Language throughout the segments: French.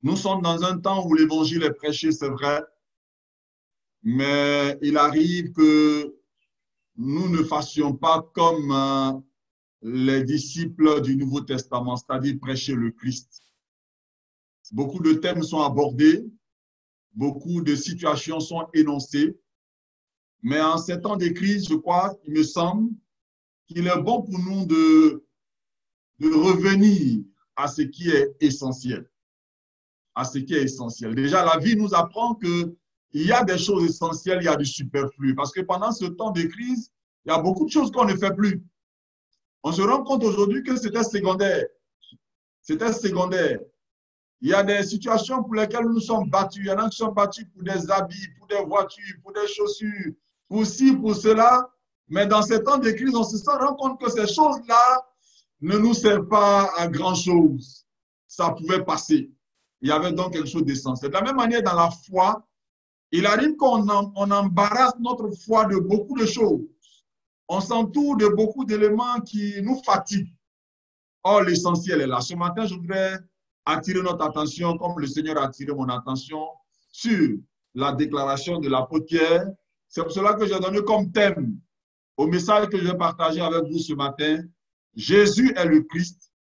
Nous sommes dans un temps où l'évangile est prêché, c'est vrai, mais il arrive que nous ne fassions pas comme les disciples du Nouveau Testament, c'est-à-dire prêcher le Christ. Beaucoup de thèmes sont abordés, beaucoup de situations sont énoncées, mais en ces temps de crise, je crois, il me semble qu'il est bon pour nous de revenir à ce qui est essentiel. À ce qui est essentiel. Déjà, la vie nous apprend qu'il y a des choses essentielles, il y a du superflu. Parce que pendant ce temps de crise, il y a beaucoup de choses qu'on ne fait plus. On se rend compte aujourd'hui que c'était secondaire. C'était secondaire. Il y a des situations pour lesquelles nous sommes battus. Il y en a qui sont battus pour des habits, pour des voitures, pour des chaussures, pour ci, pour cela. Mais dans ces temps de crise, on se rend compte que ces choses-là ne nous servent pas à grand-chose. Ça pouvait passer. Il y avait donc quelque chose d'essentiel. De la même manière, dans la foi, il arrive qu'on embarrasse notre foi de beaucoup de choses. On s'entoure de beaucoup d'éléments qui nous fatiguent. Or, l'essentiel est là. Ce matin, je voudrais attirer notre attention, comme le Seigneur a attiré mon attention, sur la déclaration de l'apôtre Pierre. C'est pour cela que j'ai donné comme thème au message que je vais partager avec vous ce matin, Jésus est le Christ,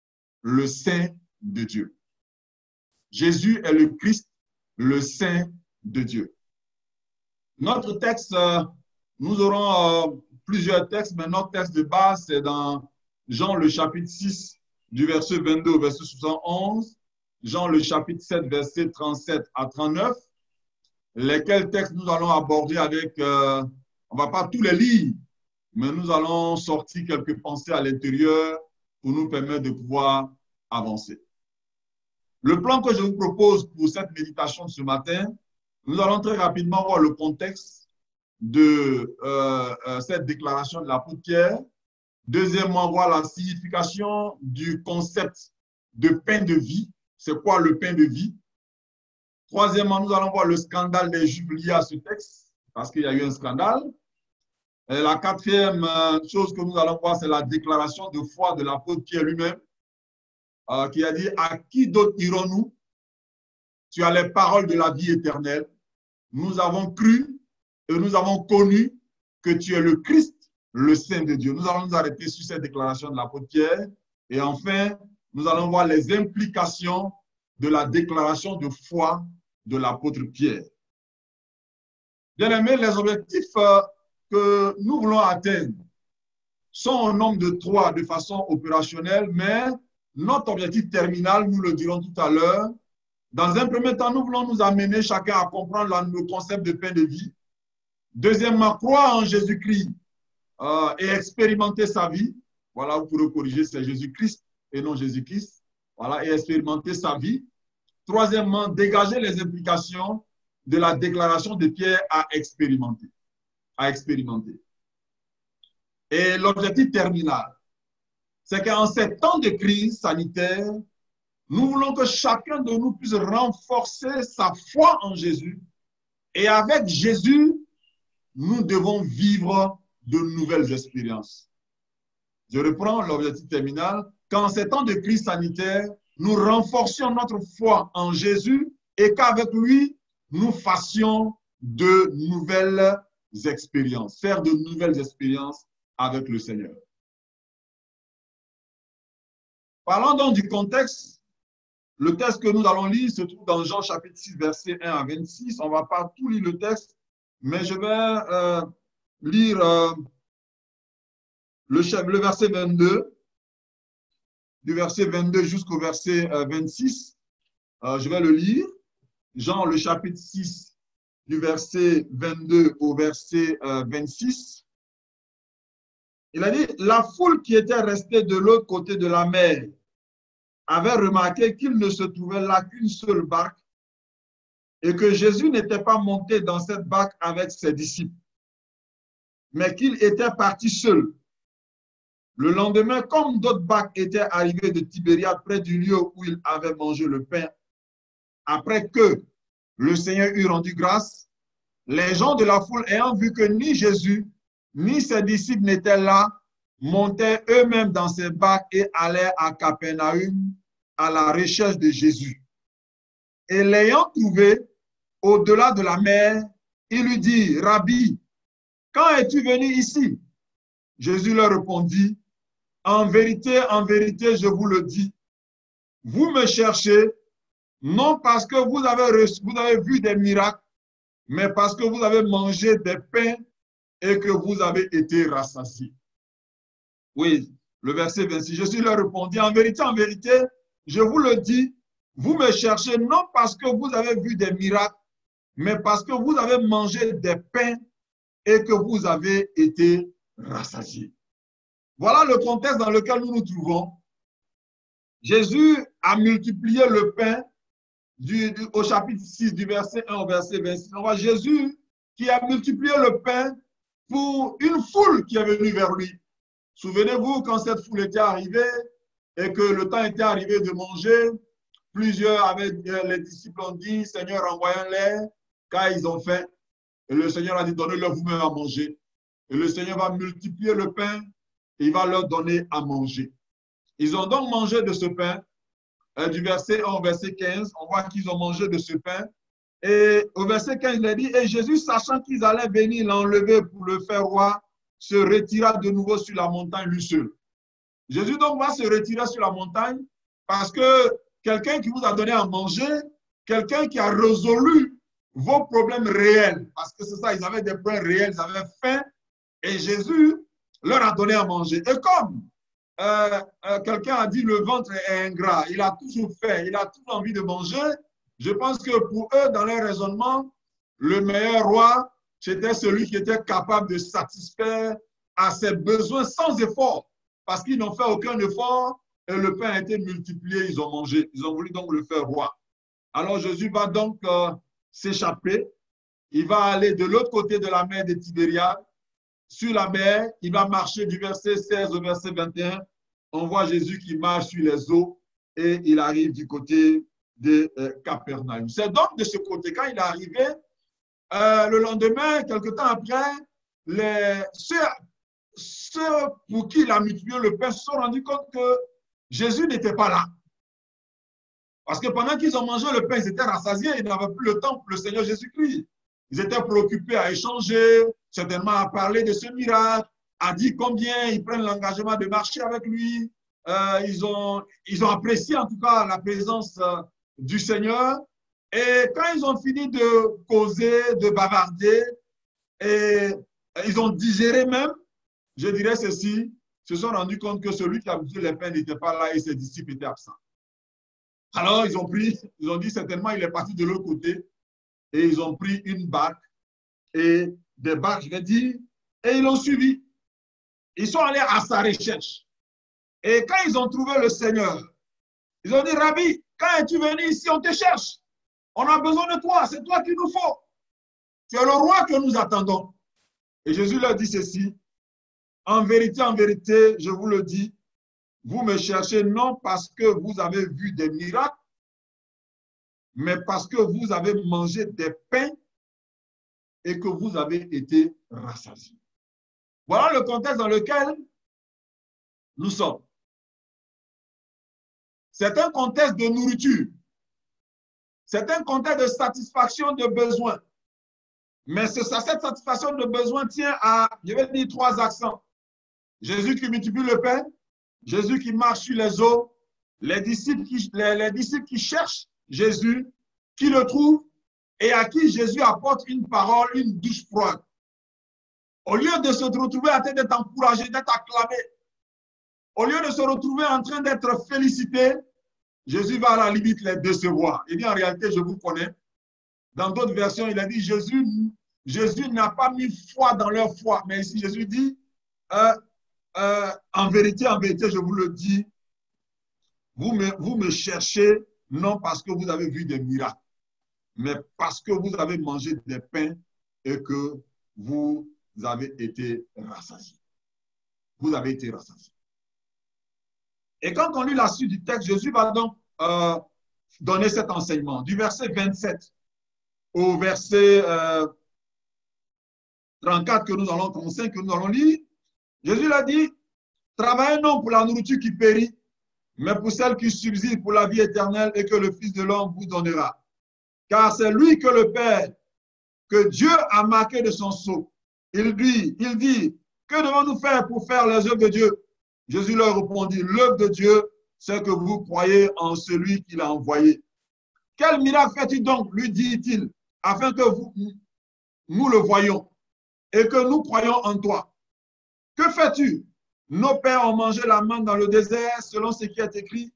le Saint de Dieu. Jésus est le Christ, le Saint de Dieu. Notre texte, nous aurons plusieurs textes, mais notre texte de base, c'est dans Jean le chapitre 6, du verset 22 au verset 71, Jean le chapitre 7, verset 37 à 39, lesquels textes nous allons aborder avec, on ne va pas tous les lire, mais nous allons sortir quelques pensées à l'intérieur pour nous permettre de pouvoir avancer. Le plan que je vous propose pour cette méditation de ce matin, nous allons très rapidement voir le contexte de cette déclaration de l'apôtre Pierre. Deuxièmement, voir la signification du concept de pain de vie. C'est quoi le pain de vie? Troisièmement, nous allons voir le scandale des Juifs lié à ce texte, parce qu'il y a eu un scandale. Et la quatrième chose que nous allons voir, c'est la déclaration de foi de l'apôtre Pierre lui-même, qui a dit « À qui d'autre irons-nous? Tu as les paroles de la vie éternelle. Nous avons cru et nous avons connu que tu es le Christ, le Saint de Dieu. » Nous allons nous arrêter sur cette déclaration de l'apôtre Pierre. Et enfin, nous allons voir les implications de la déclaration de foi de l'apôtre Pierre. Bien-aimés, les objectifs que nous voulons atteindre sont au nombre de 3 de façon opérationnelle, mais notre objectif terminal, nous le dirons tout à l'heure, dans un premier temps, nous voulons nous amener chacun à comprendre le concept de pain de vie. Deuxièmement, croire en Jésus-Christ et expérimenter sa vie. Voilà, vous pourrez corriger, c'est Jésus-Christ et non Jésus-Christ. Voilà, et expérimenter sa vie. Troisièmement, dégager les implications de la déclaration de Pierre à expérimenter. Et l'objectif terminal, c'est qu'en ces temps de crise sanitaire, nous voulons que chacun de nous puisse renforcer sa foi en Jésus. Et avec Jésus, nous devons vivre de nouvelles expériences. Je reprends l'objectif terminal. Qu'en ces temps de crise sanitaire, nous renforcions notre foi en Jésus et qu'avec lui, nous fassions de nouvelles expériences, faire de nouvelles expériences avec le Seigneur. Parlons donc du contexte. Le texte que nous allons lire se trouve dans Jean chapitre 6, verset 1 à 26. On ne va pas tout lire le texte, mais je vais lire le verset 22, du verset 22 jusqu'au verset 26. Je vais le lire. Jean, le chapitre 6, du verset 22 au verset 26. Il a dit, la foule qui était restée de l'autre côté de la mer avait remarqué qu'il ne se trouvait là qu'une seule barque et que Jésus n'était pas monté dans cette barque avec ses disciples, mais qu'il était parti seul. Le lendemain, comme d'autres barques étaient arrivées de Tibériade près du lieu où il avait mangé le pain, après que le Seigneur eut rendu grâce, les gens de la foule ayant vu que ni Jésus ni ses disciples n'étaient là, montaient eux-mêmes dans ces barques et allaient à Capernaum à la recherche de Jésus. Et l'ayant trouvé au-delà de la mer, il lui dit, Rabbi, quand es-tu venu ici? Jésus leur répondit, en vérité, je vous le dis, vous me cherchez, non parce que vous avez vu des miracles, mais parce que vous avez mangé des pains et que vous avez été rassasiés. Oui, le verset 26, Jésus leur répondit, en vérité, je vous le dis, vous me cherchez non parce que vous avez vu des miracles, mais parce que vous avez mangé des pains et que vous avez été rassasiés. Voilà le contexte dans lequel nous nous trouvons. Jésus a multiplié le pain au chapitre 6 du verset 1 au verset 26. On voit Jésus qui a multiplié le pain pour une foule qui est venue vers lui. Souvenez-vous quand cette foule était arrivée et que le temps était arrivé de manger, plusieurs avec les disciples ont dit, Seigneur, envoyez-les car ils ont faim. Et le Seigneur a dit, donnez-leur vous-même à manger. Et le Seigneur va multiplier le pain et il va leur donner à manger. Ils ont donc mangé de ce pain. Du verset 1 au verset 15, on voit qu'ils ont mangé de ce pain. Et au verset 15, il a dit, et Jésus, sachant qu'ils allaient venir l'enlever pour le faire roi, se retira de nouveau sur la montagne lui seul. Jésus donc va se retirer sur la montagne parce que quelqu'un qui vous a donné à manger, quelqu'un qui a résolu vos problèmes réels, parce que c'est ça, ils avaient des problèmes réels, ils avaient faim, et Jésus leur a donné à manger. Et comme quelqu'un a dit le ventre est ingrat, il a toujours faim, il a toujours envie de manger, je pense que pour eux, dans leur raisonnement, le meilleur roi, c'était celui qui était capable de satisfaire à ses besoins sans effort, parce qu'ils n'ont fait aucun effort et le pain a été multiplié, ils ont mangé, ils ont voulu donc le faire roi. Alors Jésus va donc s'échapper, il va aller de l'autre côté de la mer de Tibériade, sur la mer, il va marcher du verset 16 au verset 21, on voit Jésus qui marche sur les eaux et il arrive du côté de Capernaum. C'est donc de ce côté, quand il est arrivé, le lendemain, quelque temps après, ceux pour qui il a multiplié le pain se sont rendus compte que Jésus n'était pas là. Parce que pendant qu'ils ont mangé le pain, ils étaient rassasiés, ils n'avaient plus le temps pour le Seigneur Jésus-Christ. Ils étaient préoccupés à échanger, certainement à parler de ce miracle, à dire combien ils prennent l'engagement de marcher avec lui. Ils ont apprécié en tout cas la présence du Seigneur. Et quand ils ont fini de causer, de bavarder, et ils ont digéré même, je dirais ceci, se sont rendus compte que celui qui a multiplié les pains n'était pas là et ses disciples étaient absents. Alors ils ont dit certainement il est parti de l'autre côté et ils ont pris une barque et des barques, je vais dire, et ils l'ont suivi. Ils sont allés à sa recherche. Et quand ils ont trouvé le Seigneur, ils ont dit, Rabbi, quand es-tu venu ici, on te cherche. On a besoin de toi, c'est toi qu'il nous faut. Tu es le roi que nous attendons. Et Jésus leur dit ceci, en vérité, je vous le dis, vous me cherchez non parce que vous avez vu des miracles, mais parce que vous avez mangé des pains et que vous avez été rassasiés. Voilà le contexte dans lequel nous sommes. C'est un contexte de nourriture. C'est un contexte de satisfaction de besoins. Mais cette satisfaction de besoins tient à, je vais dire, 3 accents. Jésus qui multiplie le pain, Jésus qui marche sur les eaux, les disciples qui cherchent Jésus, qui le trouvent et à qui Jésus apporte une parole, une douche froide. Au lieu de se retrouver en train d'être encouragé, d'être acclamé, au lieu de se retrouver en train d'être félicité, Jésus va à la limite les décevoir. Il dit en réalité, je vous connais. Dans d'autres versions, il a dit Jésus n'a pas mis foi dans leur foi. Mais ici, Jésus dit en vérité, je vous le dis, vous me cherchez non parce que vous avez vu des miracles, mais parce que vous avez mangé des pains et que vous avez été rassasiés. Vous avez été rassasiés. Et quand on lit la suite du texte, Jésus va donc donner cet enseignement. Du verset 27 au verset 34 que nous allons, 35 que nous allons lire, Jésus l'a dit, travaillez non pour la nourriture qui périt, mais pour celle qui subsiste pour la vie éternelle et que le Fils de l'homme vous donnera. car c'est lui que le Père, que Dieu a marqué de son sceau. Il dit, que devons-nous faire pour faire les œuvres de Dieu? Jésus leur répondit, l'œuvre de Dieu, c'est que vous croyez en celui qu'il a envoyé. Quel miracle fais-tu donc, lui dit-il, afin que nous le voyions et que nous croyons en toi? Que fais-tu? Nos pères ont mangé la manne dans le désert, selon ce qui est écrit.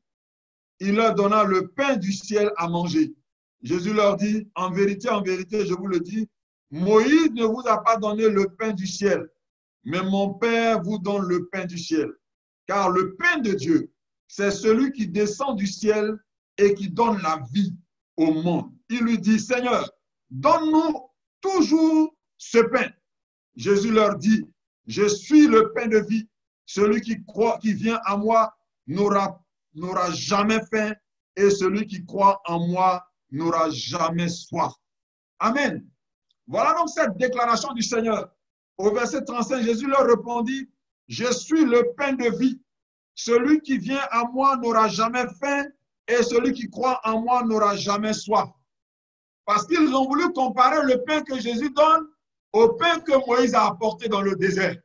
Il leur donna le pain du ciel à manger. Jésus leur dit, en vérité, je vous le dis, Moïse ne vous a pas donné le pain du ciel, mais mon Père vous donne le pain du ciel. Car le pain de Dieu, c'est celui qui descend du ciel et qui donne la vie au monde. Il lui dit, Seigneur, donne-nous toujours ce pain. Jésus leur dit, je suis le pain de vie. Celui qui vient à moi n'aura jamais faim et celui qui croit en moi n'aura jamais soif. Amen. Voilà donc cette déclaration du Seigneur. Au verset 35, Jésus leur répondit, je suis le pain de vie. Celui qui vient à moi n'aura jamais faim et celui qui croit en moi n'aura jamais soif. Parce qu'ils ont voulu comparer le pain que Jésus donne au pain que Moïse a apporté dans le désert.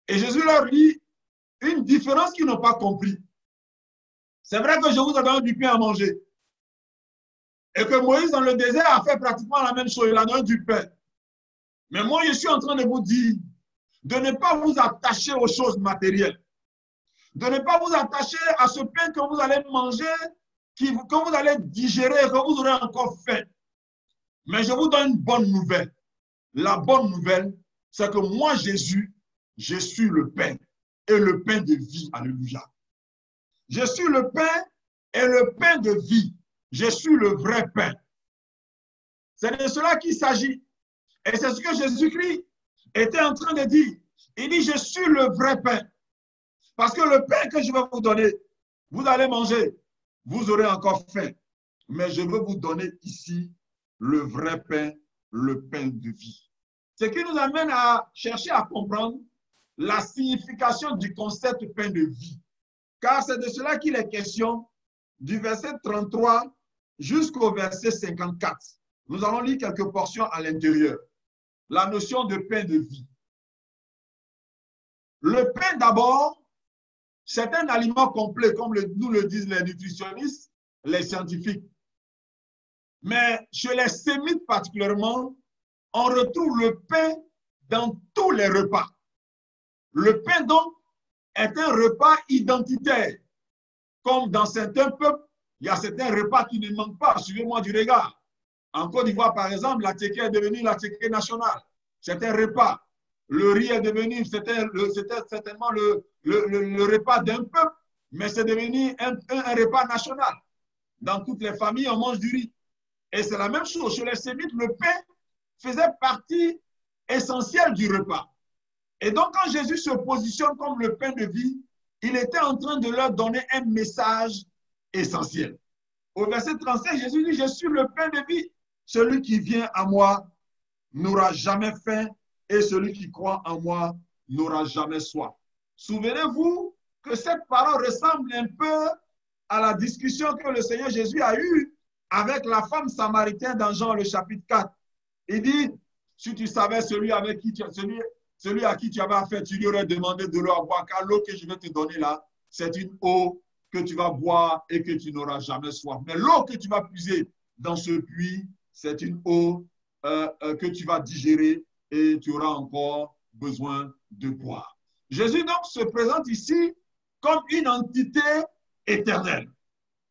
Et Jésus leur dit une différence qu'ils n'ont pas compris. C'est vrai que je vous ai donné du pain à manger. Et que Moïse dans le désert a fait pratiquement la même chose. Il a donné du pain. Mais moi, je suis en train de vous dire de ne pas vous attacher aux choses matérielles. De ne pas vous attacher à ce pain que vous allez manger, que vous allez digérer et que vous aurez encore faim. Mais je vous donne une bonne nouvelle. La bonne nouvelle, c'est que moi, Jésus, je suis le pain et le pain de vie. Alléluia. Je suis le pain et le pain de vie. Je suis le vrai pain. C'est de cela qu'il s'agit. Et c'est ce que Jésus-Christ était en train de dire. Il dit, je suis le vrai pain. Parce que le pain que je vais vous donner, vous allez manger, vous aurez encore faim. Mais je veux vous donner ici le vrai pain, le pain de vie. Ce qui nous amène à chercher à comprendre la signification du concept pain de vie. Car c'est de cela qu'il est question du verset 33 jusqu'au verset 54. Nous allons lire quelques portions à l'intérieur. La notion de pain de vie. Le pain d'abord, c'est un aliment complet, comme nous le disent les nutritionnistes, les scientifiques. Mais chez les sémites particulièrement, on retrouve le pain dans tous les repas. Le pain donc est un repas identitaire. Comme dans certains peuples, il y a certains repas qui ne manquent pas. Suivez-moi du regard. En Côte d'Ivoire, par exemple, la tchéké est devenue la tchéké nationale. C'est un repas. Le riz est devenu, c'était certainement le repas d'un peuple, mais c'est devenu un repas national. Dans toutes les familles, on mange du riz. Et c'est la même chose. Chez les sémites, le pain faisait partie essentielle du repas. Et donc, quand Jésus se positionne comme le pain de vie, il était en train de leur donner un message essentiel. Au verset 35, Jésus dit, je suis le pain de vie. Celui qui vient à moi n'aura jamais faim et celui qui croit en moi n'aura jamais soif. Souvenez-vous que cette parole ressemble un peu à la discussion que le Seigneur Jésus a eue avec la femme samaritaine dans Jean le chapitre 4. Il dit, si tu savais celui à qui tu avais affaire, tu lui aurais demandé de l'eau à boire, car l'eau que je vais te donner là, c'est une eau que tu vas boire et que tu n'auras jamais soif. Mais l'eau que tu vas puiser dans ce puits, c'est une eau que tu vas digérer et tu auras encore besoin de boire. Jésus donc se présente ici comme une entité éternelle.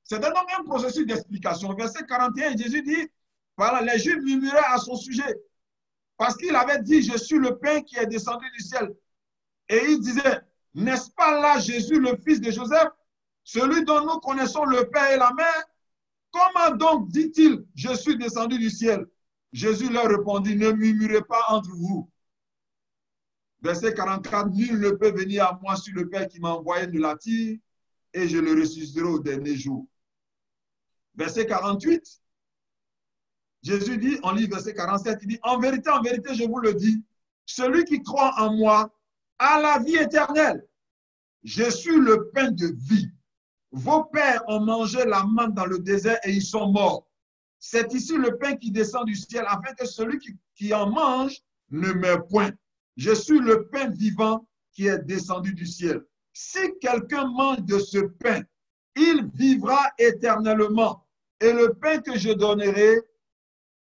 C'est donc un processus d'explication. Verset 41, Jésus dit, voilà, les Juifs murmuraient à son sujet parce qu'il avait dit, je suis le pain qui est descendu du ciel. Et il disait, n'est-ce pas là Jésus, le fils de Joseph, celui dont nous connaissons le père et la mère? Comment donc dit-il, je suis descendu du ciel? Jésus leur répondit, ne murmurez pas entre vous. Verset 44, nul ne peut venir à moi si le Père qui m'a envoyé ne l'attire, et je le ressusciterai au dernier jour. Verset 48, Jésus dit, on lit verset 47, il dit, en vérité, je vous le dis, celui qui croit en moi a la vie éternelle. Je suis le pain de vie. Vos pères ont mangé la manne dans le désert et ils sont morts. c'est ici le pain qui descend du ciel, afin que celui qui en mange ne meure point. Je suis le pain vivant qui est descendu du ciel. Si quelqu'un mange de ce pain, il vivra éternellement. Et le pain que je donnerai,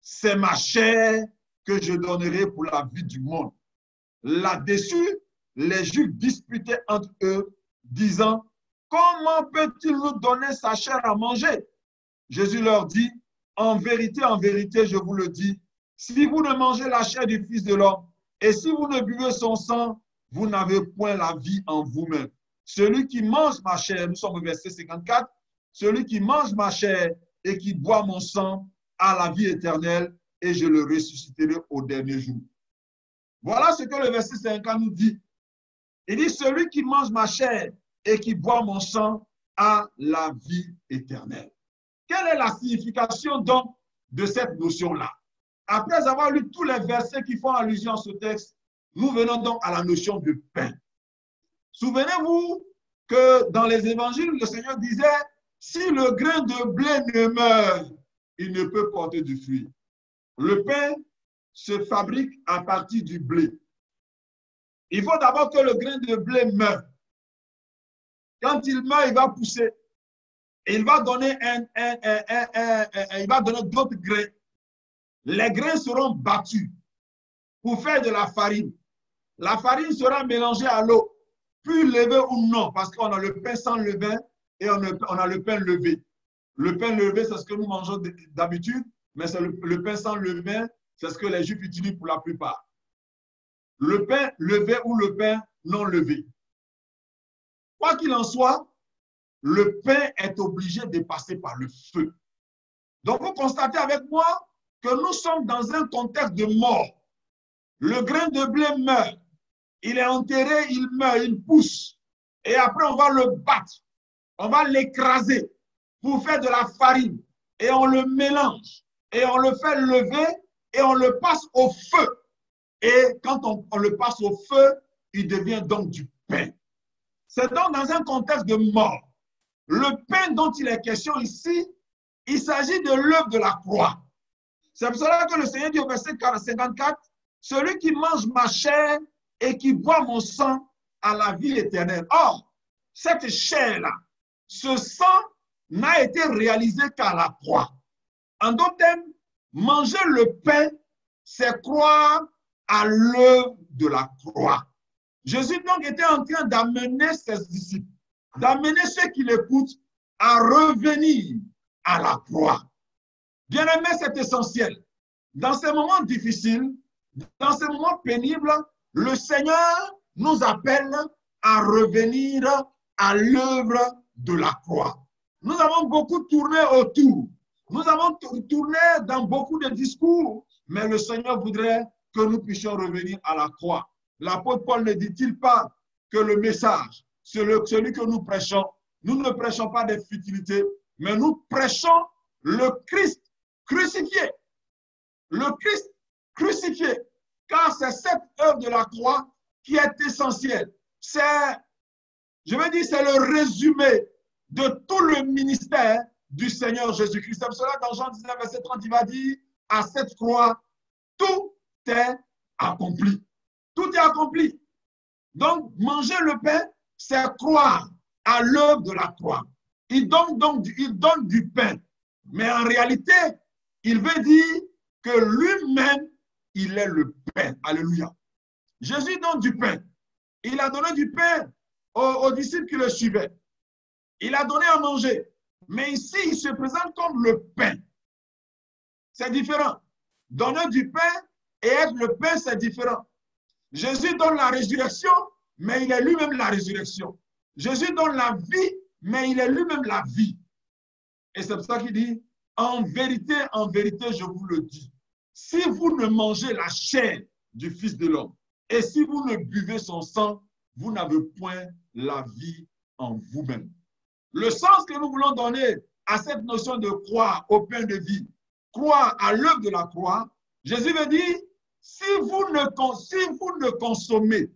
c'est ma chair que je donnerai pour la vie du monde. Là-dessus, les Juifs disputaient entre eux, disant, comment peut-il nous donner sa chair à manger? Jésus leur dit, en vérité, je vous le dis, si vous ne mangez la chair du Fils de l'homme et si vous ne buvez son sang, vous n'avez point la vie en vous-même. Celui qui mange ma chair, nous sommes au verset 54, celui qui mange ma chair et qui boit mon sang a la vie éternelle et je le ressusciterai au dernier jour. Voilà ce que le verset 50 nous dit. Il dit, celui qui mange ma chair et qui boit mon sang a la vie éternelle. Quelle est la signification donc de cette notion-là? Après avoir lu tous les versets qui font allusion à ce texte, nous venons donc à la notion de pain. Souvenez-vous que dans les évangiles, le Seigneur disait, si le grain de blé ne meurt, il ne peut porter de fruits. Le pain se fabrique à partir du blé. Il faut d'abord que le grain de blé meure. Quand il meurt, il va pousser. Et il va donner d'autres grains. Les grains seront battus pour faire de la farine. La farine sera mélangée à l'eau, puis levée ou non, parce qu'on a le pain sans levain et on a le pain levé. Le pain levé, c'est ce que nous mangeons d'habitude, mais le pain sans levain, c'est ce que les Juifs utilisent pour la plupart. Le pain levé ou le pain non levé. Quoi qu'il en soit, le pain est obligé de passer par le feu. Donc, vous constatez avec moi que nous sommes dans un contexte de mort. Le grain de blé meurt. Il est enterré, il meurt, il pousse. Et après, on va le battre. On va l'écraser pour faire de la farine. Et on le mélange. Et on le fait lever et on le passe au feu. Et quand on le passe au feu, il devient donc du pain. C'est donc dans un contexte de mort. Le pain dont il est question ici, il s'agit de l'œuvre de la croix. C'est pour cela que le Seigneur dit au verset 54, « Celui qui mange ma chair et qui boit mon sang a la vie éternelle. » Or, cette chair-là, ce sang n'a été réalisé qu'à la croix. En d'autres termes, manger le pain, c'est croire à l'œuvre de la croix. Jésus donc était en train d'amener ses disciples, d'amener ceux qui l'écoutent à revenir à la croix. Bien-aimé, c'est essentiel. Dans ces moments difficiles, dans ces moments pénibles, le Seigneur nous appelle à revenir à l'œuvre de la croix. Nous avons beaucoup tourné autour. Nous avons tourné dans beaucoup de discours, mais le Seigneur voudrait que nous puissions revenir à la croix. L'apôtre Paul ne dit-il pas que le message, celui que nous ne prêchons pas des futilités, mais nous prêchons le Christ crucifié. Le Christ crucifié. Car c'est cette œuvre de la croix qui est essentielle. C'est le résumé de tout le ministère du Seigneur Jésus-Christ. C'est pour cela, dans Jean 19, verset 30, il va dire, à cette croix, tout est accompli. Tout est accompli. Donc, manger le pain, c'est croire à l'œuvre de la croix. Il donne du pain. Mais en réalité, il veut dire que lui-même, il est le pain. Alléluia. Jésus donne du pain. Il a donné du pain aux disciples qui le suivaient. Il a donné à manger. Mais ici, il se présente comme le pain. C'est différent. Donner du pain et être le pain, c'est différent. Jésus donne la résurrection, mais il est lui-même la résurrection. Jésus donne la vie, mais il est lui-même la vie. Et c'est pour ça qu'il dit, en vérité, je vous le dis, si vous ne mangez la chair du Fils de l'homme et si vous ne buvez son sang, vous n'avez point la vie en vous-même. Le sens que nous voulons donner à cette notion de croire au pain de vie, croire à l'œuvre de la croix, Jésus veut dire, si vous ne consommez,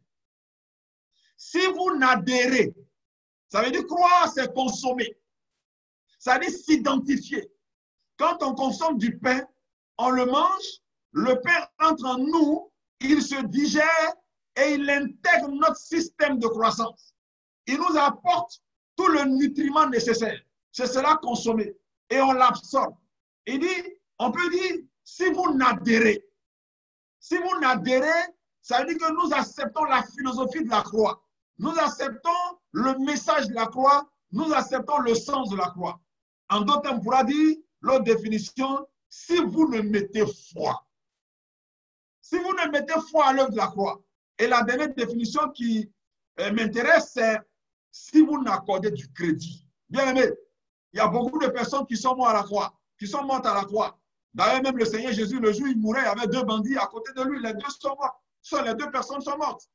si vous n'adhérez, ça veut dire croire, c'est consommer. Ça veut dire s'identifier. Quand on consomme du pain, on le mange, le pain entre en nous, il se digère et il intègre notre système de croissance. Il nous apporte tout le nutriment nécessaire. C'est cela consommé et on l'absorbe. Il dit, on peut dire, si vous n'adhérez, ça veut dire que nous acceptons la philosophie de la croix. Nous acceptons le message de la croix. Nous acceptons le sens de la croix. En d'autres termes, on pourra dire, l'autre définition, si vous ne mettez foi. Si vous ne mettez foi à l'œuvre de la croix. Et la dernière définition qui m'intéresse, c'est si vous n'accordez du crédit. Bien aimé, il y a beaucoup de personnes qui sont mortes à la croix, qui sont mortes à la croix. D'ailleurs, même le Seigneur Jésus, le jour où il mourait, il y avait 2 bandits à côté de lui. Les 2 sont morts. Les 2 personnes sont mortes.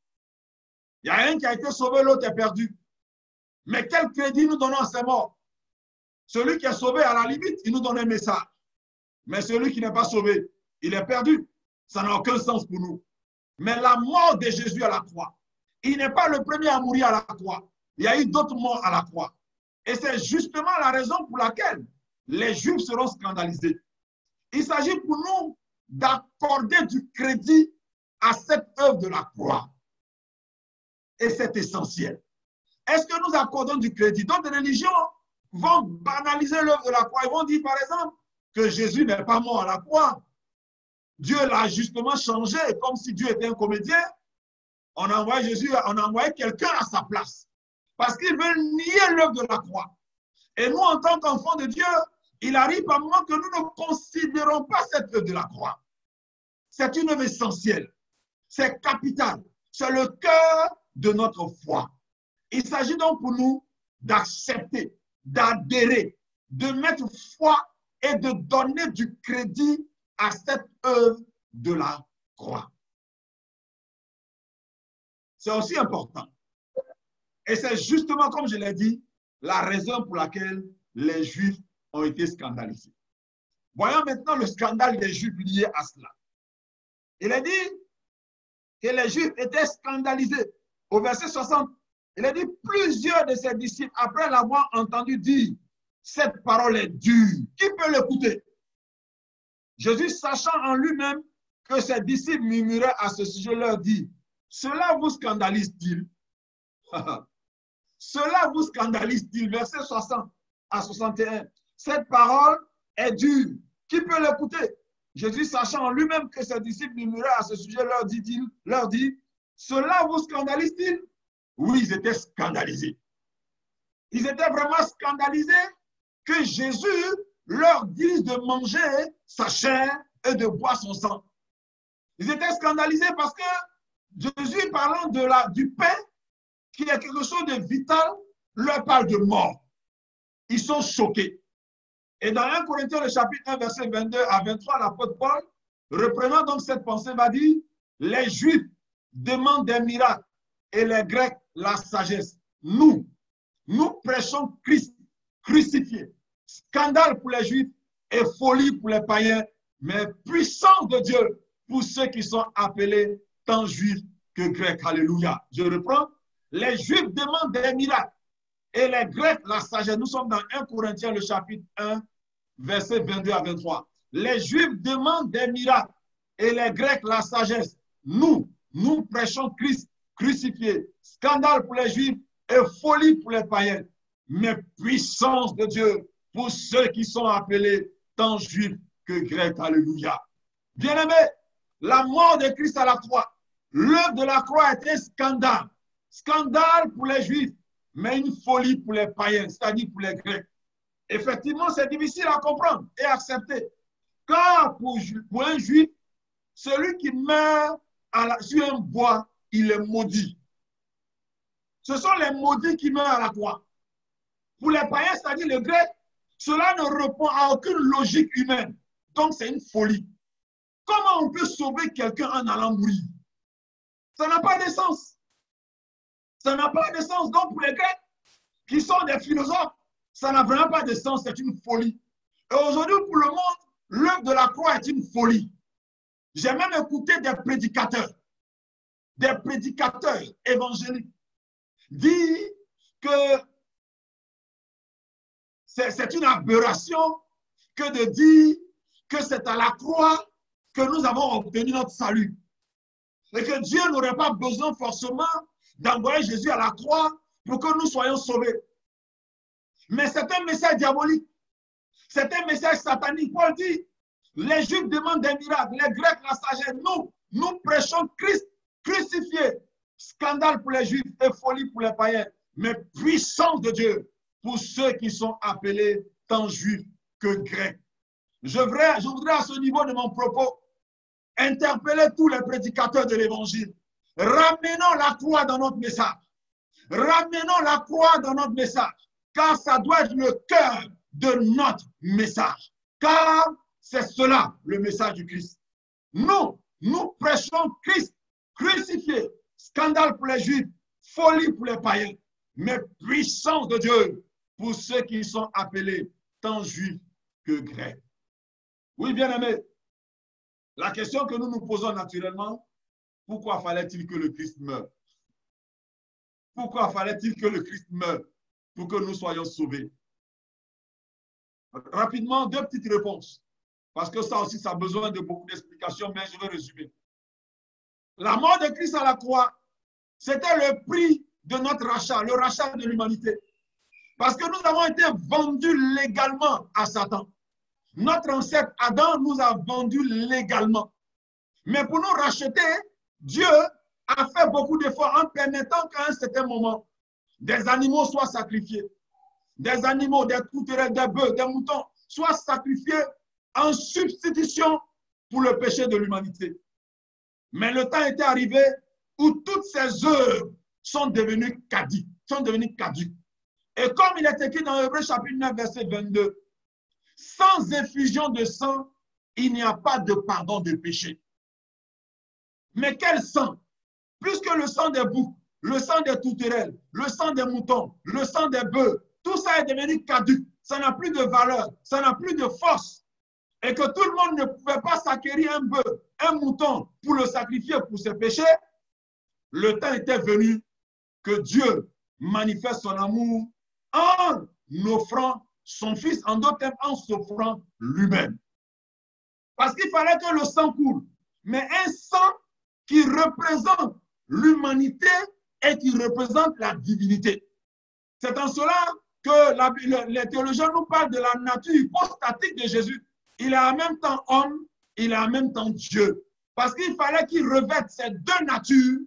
Il y a un qui a été sauvé, l'autre est perdu. Mais quel crédit nous donnons à ces morts? Celui qui est sauvé, à la limite, il nous donne un message. Mais celui qui n'est pas sauvé, il est perdu. Ça n'a aucun sens pour nous. Mais la mort de Jésus à la croix, il n'est pas le premier à mourir à la croix. Il y a eu d'autres morts à la croix. Et c'est justement la raison pour laquelle les Juifs seront scandalisés. Il s'agit pour nous d'accorder du crédit à cette œuvre de la croix. Et c'est essentiel. Est-ce que nous accordons du crédit? D'autres religions vont banaliser l'œuvre de la croix. Ils vont dire, par exemple, que Jésus n'est pas mort à la croix. Dieu l'a justement changé, comme si Dieu était un comédien. On a envoyé Jésus, on a envoyé quelqu'un à sa place. Parce qu'ils veulent nier l'œuvre de la croix. Et nous, en tant qu'enfants de Dieu, il arrive un moment que nous ne considérons pas cette œuvre de la croix. C'est une œuvre essentielle. C'est capital. C'est le cœur de notre foi. Il s'agit donc pour nous d'accepter, d'adhérer, de mettre foi et de donner du crédit à cette œuvre de la croix. C'est aussi important. Et c'est justement, comme je l'ai dit, la raison pour laquelle les Juifs ont été scandalisés. Voyons maintenant le scandale des Juifs lié à cela. Il est dit que les Juifs étaient scandalisés. Au verset 60, il est dit, plusieurs de ses disciples, après l'avoir entendu dire, cette parole est dure, qui peut l'écouter? Jésus, sachant en lui-même que ses disciples murmuraient à ce sujet, leur dit, cela vous scandalise-t-il? Cela vous scandalise-t-il? Verset 60 à 61. Cette parole est dure. Qui peut l'écouter? Jésus, sachant en lui-même que ses disciples murmuraient à ce sujet, leur dit, cela vous scandalise-t-il? Oui, ils étaient scandalisés. Ils étaient vraiment scandalisés que Jésus leur dise de manger sa chair et de boire son sang. Ils étaient scandalisés parce que Jésus, parlant du pain, qui est quelque chose de vital, leur parle de mort. Ils sont choqués. Et dans 1 Corinthiens, le chapitre 1, verset 22 à 23, l'apôtre Paul, reprenant donc cette pensée, va dire, les Juifs demandent des miracles et les Grecs la sagesse. Nous prêchons Christ crucifié. Scandale pour les Juifs et folie pour les païens, mais puissance de Dieu pour ceux qui sont appelés tant Juifs que Grecs. Alléluia. Je reprends. Les Juifs demandent des miracles et les Grecs la sagesse. Nous sommes dans 1 Corinthiens, le chapitre 1, verset 22 à 23. Les Juifs demandent des miracles et les Grecs la sagesse. Nous prêchons Christ crucifié. Scandale pour les Juifs et folie pour les païens, mais puissance de Dieu pour ceux qui sont appelés tant Juifs que Grecs. Alléluia. Bien-aimés, la mort de Christ à la croix, l'œuvre de la croix était un scandale. Scandale pour les Juifs, mais une folie pour les païens, c'est-à-dire pour les Grecs. Effectivement, c'est difficile à comprendre et à accepter. Car pour un Juif, celui qui meurt sur un bois, il est maudit. Ce sont les maudits qui meurent à la croix. Pour les païens, c'est-à-dire les Grecs, cela ne répond à aucune logique humaine. Donc, c'est une folie. Comment on peut sauver quelqu'un en allant mourir? Ça n'a pas de sens. Ça n'a pas de sens. Donc, pour les Grecs, qui sont des philosophes, ça n'a vraiment pas de sens. C'est une folie. Et aujourd'hui, pour le monde, l'œuvre de la croix est une folie. J'ai même écouté des prédicateurs évangéliques, dire que c'est une aberration que de dire que c'est à la croix que nous avons obtenu notre salut. Et que Dieu n'aurait pas besoin forcément d'envoyer Jésus à la croix pour que nous soyons sauvés. Mais c'est un message diabolique. C'est un message satanique. Paul dit, les Juifs demandent des miracles, les Grecs la sagesse. Nous prêchons Christ crucifié. Scandale pour les Juifs et folie pour les païens. Mais puissance de Dieu pour ceux qui sont appelés tant Juifs que Grecs. Je voudrais à ce niveau de mon propos interpeller tous les prédicateurs de l'Évangile. Ramenons la croix dans notre message. Ramenons la croix dans notre message. Car ça doit être le cœur de notre message. Car c'est cela le message du Christ. Nous prêchons Christ crucifié. Scandale pour les Juifs, folie pour les païens. Mais puissance de Dieu pour ceux qui sont appelés tant Juifs que Grecs. Oui, bien-aimés, la question que nous nous posons naturellement, pourquoi fallait-il que le Christ meure? Pourquoi fallait-il que le Christ meure pour que nous soyons sauvés? Rapidement, deux petites réponses. Parce que ça aussi, ça a besoin de beaucoup d'explications, mais je vais résumer. La mort de Christ à la croix, c'était le prix de notre rachat, le rachat de l'humanité. Parce que nous avons été vendus légalement à Satan. Notre ancêtre Adam nous a vendus légalement. Mais pour nous racheter, Dieu a fait beaucoup d'efforts en permettant qu'à un certain moment, des animaux soient sacrifiés. Des animaux, des trouterelles, des bœufs, des moutons soient sacrifiés en substitution pour le péché de l'humanité. Mais le temps était arrivé où toutes ces œuvres sont devenues caduques. Et comme il est écrit dans Hébreux chapitre 9, verset 22, sans effusion de sang, il n'y a pas de pardon de péché. Mais quel sang? Plus que le sang des boucs, le sang des touterelles, le sang des moutons, le sang des bœufs, tout ça est devenu caduc. Ça n'a plus de valeur, ça n'a plus de force. Et que tout le monde ne pouvait pas s'acquérir un bœuf, un mouton pour le sacrifier pour ses péchés, le temps était venu que Dieu manifeste son amour en offrant son Fils, en d'autres termes, en s'offrant lui-même. Parce qu'il fallait que le sang coule. Mais un sang qui représente l'humanité et qui représente la divinité. C'est en cela que les théologiens nous parlent de la nature hypostatique de Jésus. Il est en même temps homme, il est en même temps Dieu. Parce qu'il fallait qu'il revête ces deux natures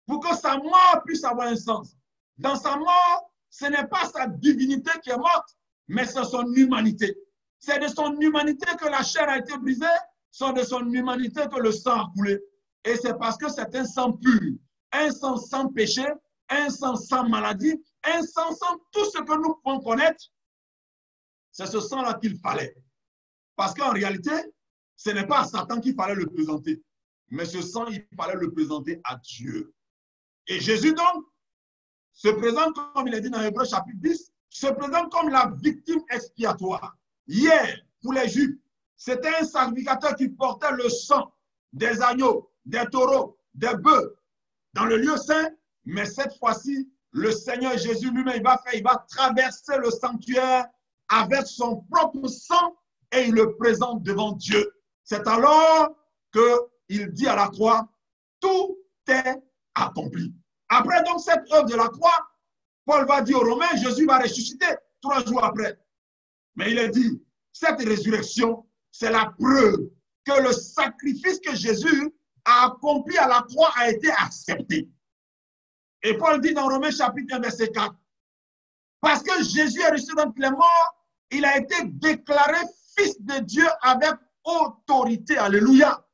pour que sa mort puisse avoir un sens. Dans sa mort, ce n'est pas sa divinité qui est morte, mais c'est son humanité. C'est de son humanité que la chair a été brisée, c'est de son humanité que le sang a coulé. Et c'est parce que c'est un sang pur, un sang sans péché, un sang sans maladie, un sang sans tout ce que nous pouvons connaître. C'est ce sang-là qu'il fallait. Parce qu'en réalité, ce n'est pas à Satan qu'il fallait le présenter, mais ce sang, il fallait le présenter à Dieu. Et Jésus donc se présente, comme il est dit dans Hébreux chapitre 10, se présente comme la victime expiatoire. Hier, pour les Juifs, c'était un sacrificateur qui portait le sang des agneaux, des taureaux, des bœufs dans le lieu saint, mais cette fois-ci, le Seigneur Jésus lui-même, il va traverser le sanctuaire avec son propre sang et il le présente devant Dieu. C'est alors qu'il dit à la croix, tout est accompli. Après donc cette œuvre de la croix, Paul va dire aux Romains, Jésus va ressusciter 3 jours après. Mais il est dit, cette résurrection, c'est la preuve que le sacrifice que Jésus a accompli à la croix a été accepté. Et Paul dit dans Romains chapitre 1, verset 4, parce que Jésus est ressuscité d'entre les morts, il a été déclaré fils de Dieu avec autorité. Alléluia.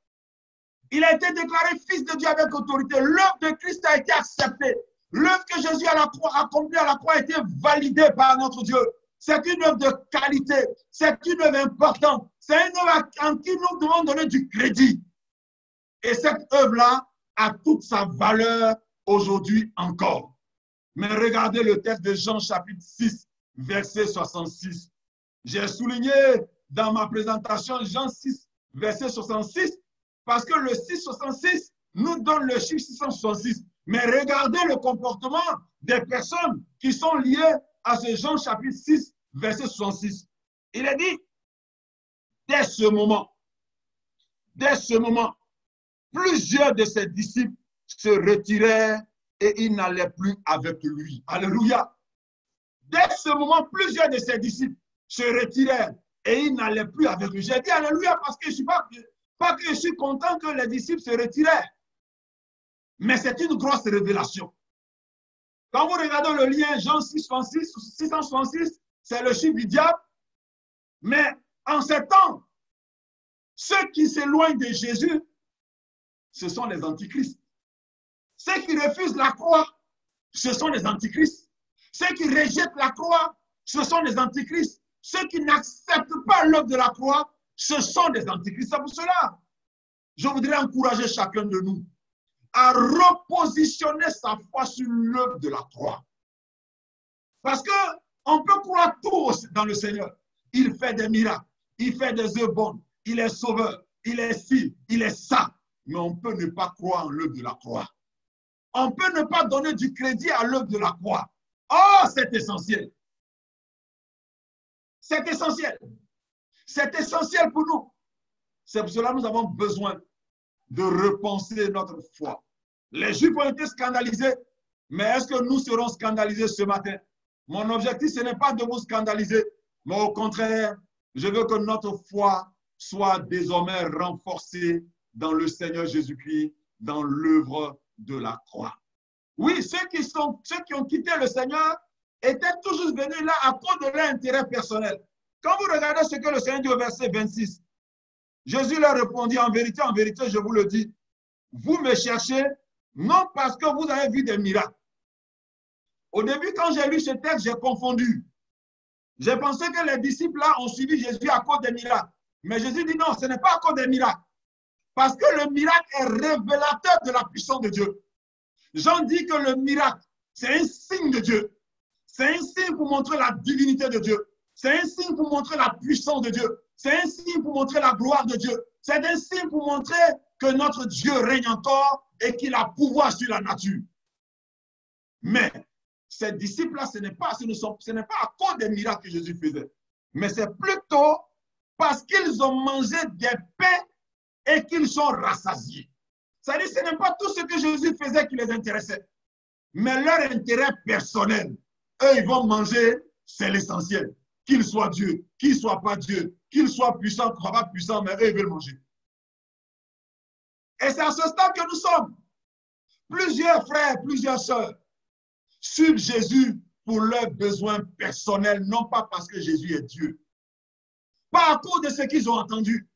Il a été déclaré fils de Dieu avec autorité. L'œuvre de Christ a été acceptée. L'œuvre que Jésus a accomplie à la croix a été validée par notre Dieu. C'est une œuvre de qualité. C'est une œuvre importante. C'est une œuvre en qui nous devons donner du crédit. Et cette œuvre-là a toute sa valeur aujourd'hui encore. Mais regardez le texte de Jean chapitre 6, verset 66. J'ai souligné dans ma présentation Jean 6, verset 66, parce que le 666 nous donne le chiffre 666. Mais regardez le comportement des personnes qui sont liées à ce Jean chapitre 6, verset 66. Il est dit, dès ce moment, plusieurs de ses disciples se retirèrent et ils n'allaient plus avec lui. Alléluia. Dès ce moment, plusieurs de ses disciples se retirèrent et ils n'allaient plus avec lui. J'ai dit alléluia parce que je ne suis pas que je suis content que les disciples se retirèrent. Mais c'est une grosse révélation. Quand vous regardez le lien Jean 666, c'est le chiffre du diable. Mais en ces temps, ceux qui s'éloignent de Jésus, ce sont les antichrists. Ceux qui refusent la croix, ce sont les antichrists. Ceux qui rejettent la croix, ce sont les antichrists. Ceux qui n'acceptent pas l'œuvre de la croix, ce sont des antichrists. C'est pour cela, je voudrais encourager chacun de nous à repositionner sa foi sur l'œuvre de la croix. Parce qu'on peut croire tout dans le Seigneur. Il fait des miracles, il fait des œuvres bonnes, il est sauveur, il est ci, il est ça. Mais on peut ne pas croire en l'œuvre de la croix. On peut ne pas donner du crédit à l'œuvre de la croix. Oh, c'est essentiel. C'est essentiel. C'est essentiel pour nous. C'est pour cela que nous avons besoin de repenser notre foi. Les Juifs ont été scandalisés, mais est-ce que nous serons scandalisés ce matin? Mon objectif, ce n'est pas de vous scandaliser, mais au contraire, je veux que notre foi soit désormais renforcée dans le Seigneur Jésus-Christ, dans l'œuvre de la croix. Oui, ceux qui ont quitté le Seigneur étaient toujours venus là à cause de leur intérêt personnel. Quand vous regardez ce que le Seigneur dit au verset 26, Jésus leur répondit, en vérité, je vous le dis, vous me cherchez non parce que vous avez vu des miracles. Au début, quand j'ai lu ce texte, j'ai confondu. J'ai pensé que les disciples là ont suivi Jésus à cause des miracles. Mais Jésus dit non, ce n'est pas à cause des miracles. Parce que le miracle est révélateur de la puissance de Dieu. Jean dit que le miracle, c'est un signe de Dieu. C'est un signe pour montrer la divinité de Dieu. C'est un signe pour montrer la puissance de Dieu. C'est un signe pour montrer la gloire de Dieu. C'est un signe pour montrer que notre Dieu règne encore et qu'il a pouvoir sur la nature. Mais ces disciples-là, ce n'est pas à cause des miracles que Jésus faisait. Mais c'est plutôt parce qu'ils ont mangé des pains et qu'ils sont rassasiés. C'est-à-dire que ce n'est pas tout ce que Jésus faisait qui les intéressait. Mais leur intérêt personnel, eux, ils vont manger, c'est l'essentiel. Qu'il soit Dieu, qu'il ne soit pas Dieu, qu'il soit puissant, qu'il ne soit pas puissant, mais eux, ils veulent manger. Et c'est à ce stade que nous sommes. Plusieurs frères, plusieurs sœurs suivent Jésus pour leurs besoins personnels, non pas parce que Jésus est Dieu. Pas à cause de ce qu'ils ont entendu,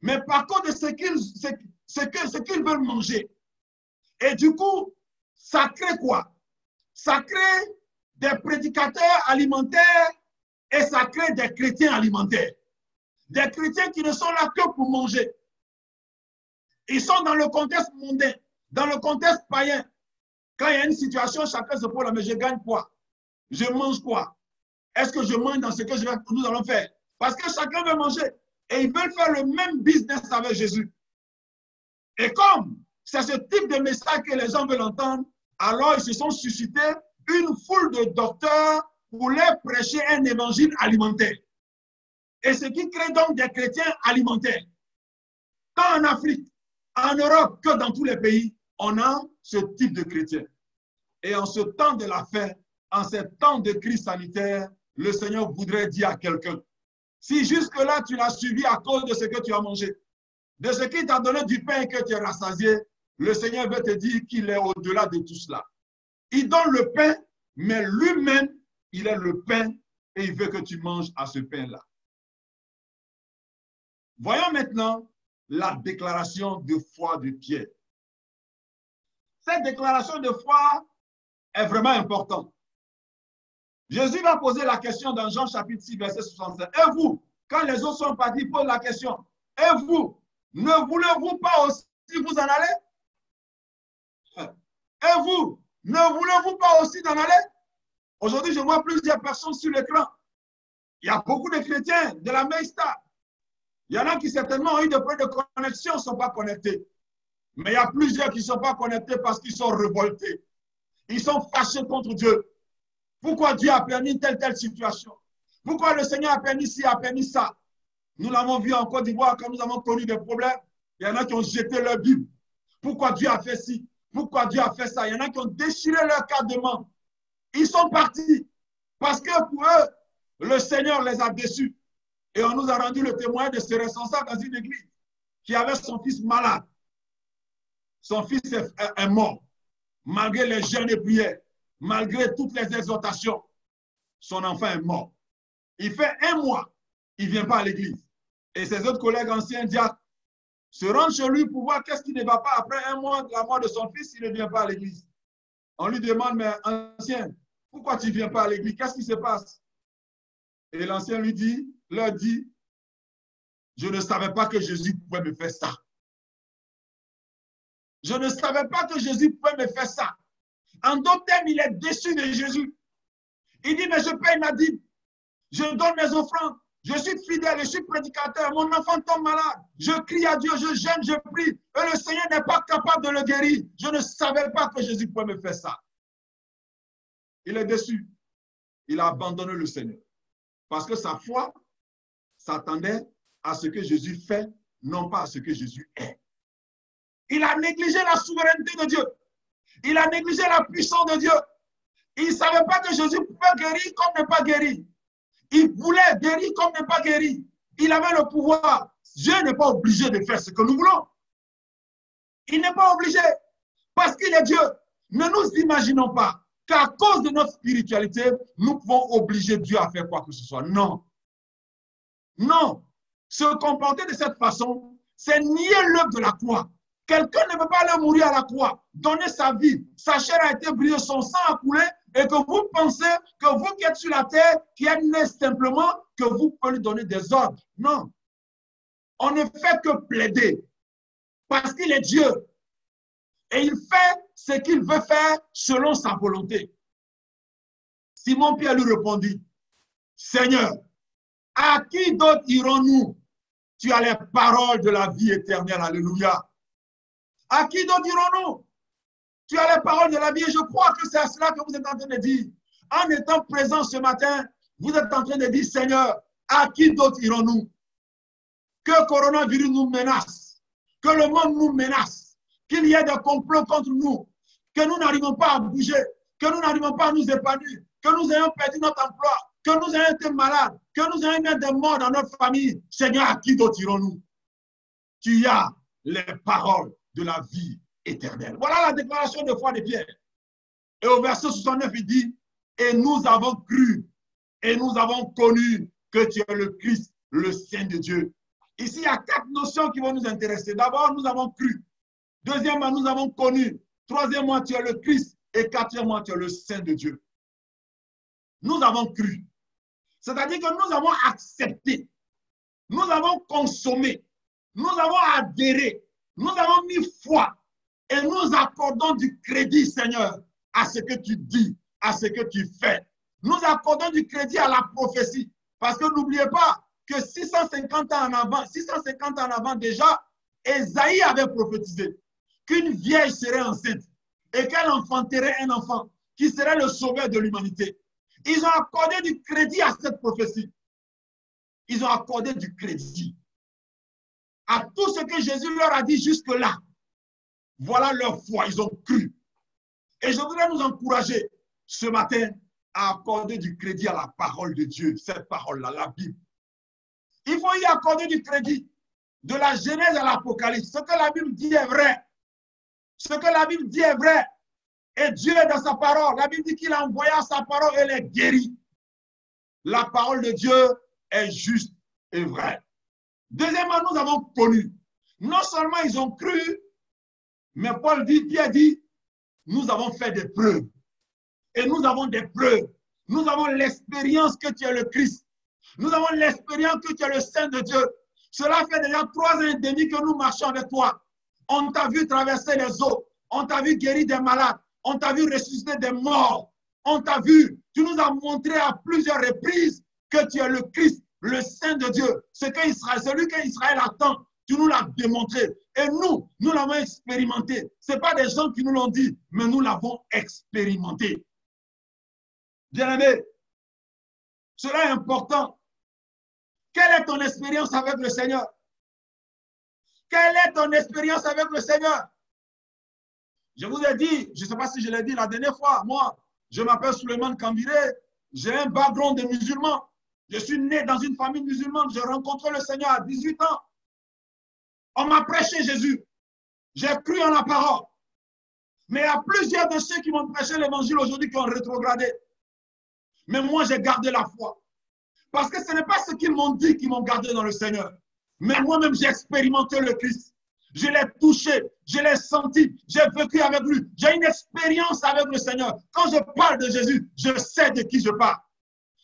mais par cause de ce qu'ils veulent manger. Et du coup, ça crée quoi? Ça crée des prédicateurs alimentaires et ça crée des chrétiens alimentaires. Des chrétiens qui ne sont là que pour manger. Ils sont dans le contexte mondain, dans le contexte païen. Quand il y a une situation, chacun se pose là, mais je gagne quoi? Je mange quoi? Est-ce que je mange dans ce que nous allons faire? Parce que chacun veut manger. Et ils veulent faire le même business avec Jésus. Et comme c'est ce type de message que les gens veulent entendre, alors ils se sont suscités une foule de docteurs pour leur prêcher un évangile alimentaire. Et ce qui crée donc des chrétiens alimentaires. Tant en Afrique, en Europe, que dans tous les pays, on a ce type de chrétiens. Et en ce temps de la fin, en ce temps de crise sanitaire, le Seigneur voudrait dire à quelqu'un, si jusque-là tu l'as suivi à cause de ce que tu as mangé, de ce qui t'a donné du pain et que tu es rassasié, le Seigneur veut te dire qu'il est au-delà de tout cela. Il donne le pain, mais lui-même, il est le pain et il veut que tu manges à ce pain-là. Voyons maintenant la déclaration de foi de Pierre. Cette déclaration de foi est vraiment importante. Jésus va poser la question dans Jean chapitre 6, verset 65. Et vous, quand les autres sont partis, pose la question. Et vous, ne voulez-vous pas aussi vous en aller? Et vous, ne voulez-vous pas aussi en aller? Aujourd'hui, je vois plusieurs personnes sur l'écran. Il y a beaucoup de chrétiens de la Meista. Il y en a qui certainement ont eu des problèmes de connexion, ne sont pas connectés. Mais il y a plusieurs qui ne sont pas connectés parce qu'ils sont révoltés. Ils sont fâchés contre Dieu. Pourquoi Dieu a permis telle situation? Pourquoi le Seigneur a permis ci, a permis ça? Nous l'avons vu en Côte d'Ivoire quand nous avons connu des problèmes. Il y en a qui ont jeté leur Bible. Pourquoi Dieu a fait ci? Pourquoi Dieu a fait ça? Il y en a qui ont déchiré leur carte de membre. Ils sont partis parce que pour eux, le Seigneur les a déçus. Et on nous a rendu le témoin de ce responsable dans une église qui avait son fils malade. Son fils est mort. Malgré les jeûnes et prières, malgré toutes les exhortations, son enfant est mort. Il fait 1 mois, il ne vient pas à l'église. Et ses autres collègues anciens diacres se rendent chez lui pour voir qu'est-ce qui ne va pas après 1 mois de la mort de son fils, il ne vient pas à l'église. On lui demande, mais ancien, pourquoi tu ne viens pas à l'église? Qu'est-ce qui se passe? Et l'ancien leur dit, je ne savais pas que Jésus pouvait me faire ça. Je ne savais pas que Jésus pouvait me faire ça. En d'autres termes, il est déçu de Jésus. Il dit, mais je paye ma dîme. Je donne mes offrandes. Je suis fidèle, je suis prédicateur. Mon enfant tombe malade. Je crie à Dieu, je jeûne, je prie. Et le Seigneur n'est pas capable de le guérir. Je ne savais pas que Jésus pouvait me faire ça. Il est déçu. Il a abandonné le Seigneur. Parce que sa foi s'attendait à ce que Jésus fait, non pas à ce que Jésus est. Il a négligé la souveraineté de Dieu. Il a négligé la puissance de Dieu. Il ne savait pas que Jésus pouvait guérir comme n'est pas guéri. Il voulait guérir comme n'est pas guéri. Il avait le pouvoir. Dieu n'est pas obligé de faire ce que nous voulons. Il n'est pas obligé parce qu'il est Dieu. Ne nous imaginons pas qu'à cause de notre spiritualité, nous pouvons obliger Dieu à faire quoi que ce soit. Non. Non. Se comporter de cette façon, c'est nier l'œuvre de la croix. Quelqu'un ne peut pas aller mourir à la croix, donner sa vie. Sa chair a été brûlée, son sang a coulé, et que vous pensez que vous qui êtes sur la terre, qui êtes né simplement, que vous pouvez lui donner des ordres. Non. On ne fait que plaider, parce qu'il est Dieu. Et il fait ce qu'il veut faire selon sa volonté. Simon-Pierre lui répondit, Seigneur, à qui d'autre irons-nous? Tu as les paroles de la vie éternelle. Alléluia. À qui d'autre irons-nous? Tu as les paroles de la vie et je crois que c'est à cela que vous êtes en train de dire. En étant présent ce matin, vous êtes en train de dire, Seigneur, à qui d'autre irons-nous? Que le coronavirus nous menace, que le monde nous menace, qu'il y ait des complots contre nous, que nous n'arrivons pas à bouger, que nous n'arrivons pas à nous épanouir, que nous ayons perdu notre emploi, que nous ayons été malades, que nous ayons des morts dans notre famille. Seigneur, à qui d'autre irons-nous? Tu as les paroles de la vie éternelle. Voilà la déclaration de foi de Pierre. Et au verset 69, il dit, et nous avons cru, et nous avons connu que tu es le Christ, le Saint de Dieu. Ici, il y a 4 notions qui vont nous intéresser. D'abord, nous avons cru. Deuxièmement, nous avons connu. Troisièmement, tu es le Christ. Et quatrièmement, tu es le Saint de Dieu. Nous avons cru. C'est-à-dire que nous avons accepté. Nous avons consommé. Nous avons adhéré. Nous avons mis foi. Et nous accordons du crédit, Seigneur, à ce que tu dis, à ce que tu fais. Nous accordons du crédit à la prophétie. Parce que n'oubliez pas que 650 ans en avant déjà, Ésaïe avait prophétisé qu'une vieille serait enceinte et qu'elle enfanterait un enfant qui serait le sauveur de l'humanité. Ils ont accordé du crédit à cette prophétie. Ils ont accordé du crédit à tout ce que Jésus leur a dit jusque-là. Voilà leur foi, ils ont cru. Et je voudrais nous encourager ce matin à accorder du crédit à la parole de Dieu, cette parole-là, la Bible. Il faut y accorder du crédit, de la Genèse à l'Apocalypse. Ce que la Bible dit est vrai. Ce que la Bible dit est vrai. Et Dieu est dans sa parole. La Bible dit qu'il a envoyé sa parole et elle est guérie. La parole de Dieu est juste et vraie. Deuxièmement, nous avons connu. Non seulement ils ont cru, mais Pierre dit, nous avons fait des preuves. Et nous avons des preuves. Nous avons l'expérience que tu es le Christ. Nous avons l'expérience que tu es le Saint de Dieu. Cela fait déjà 3 ans et demi que nous marchons avec toi. On t'a vu traverser les eaux. On t'a vu guérir des malades. On t'a vu ressusciter des morts. On t'a vu. Tu nous as montré à plusieurs reprises que tu es le Christ, le Saint de Dieu. Celui qu'Israël attend. Tu nous l'as démontré. Et nous l'avons expérimenté. Ce n'est pas des gens qui nous l'ont dit, mais nous l'avons expérimenté. Bien-aimés, cela est important. Quelle est ton expérience avec le Seigneur? Quelle est ton expérience avec le Seigneur? Je vous ai dit, je ne sais pas si je l'ai dit la dernière fois, moi, je m'appelle Suleiman Kambiré, j'ai un background de musulman. Je suis né dans une famille musulmane, j'ai rencontré le Seigneur à 18 ans. On m'a prêché Jésus. J'ai cru en la parole. Mais il y a plusieurs de ceux qui m'ont prêché l'évangile aujourd'hui qui ont rétrogradé. Mais moi, j'ai gardé la foi. Parce que ce n'est pas ce qu'ils m'ont dit qui m'ont gardé dans le Seigneur. Mais moi-même, j'ai expérimenté le Christ. Je l'ai touché, je l'ai senti, j'ai vécu avec lui. J'ai une expérience avec le Seigneur. Quand je parle de Jésus, je sais de qui je parle.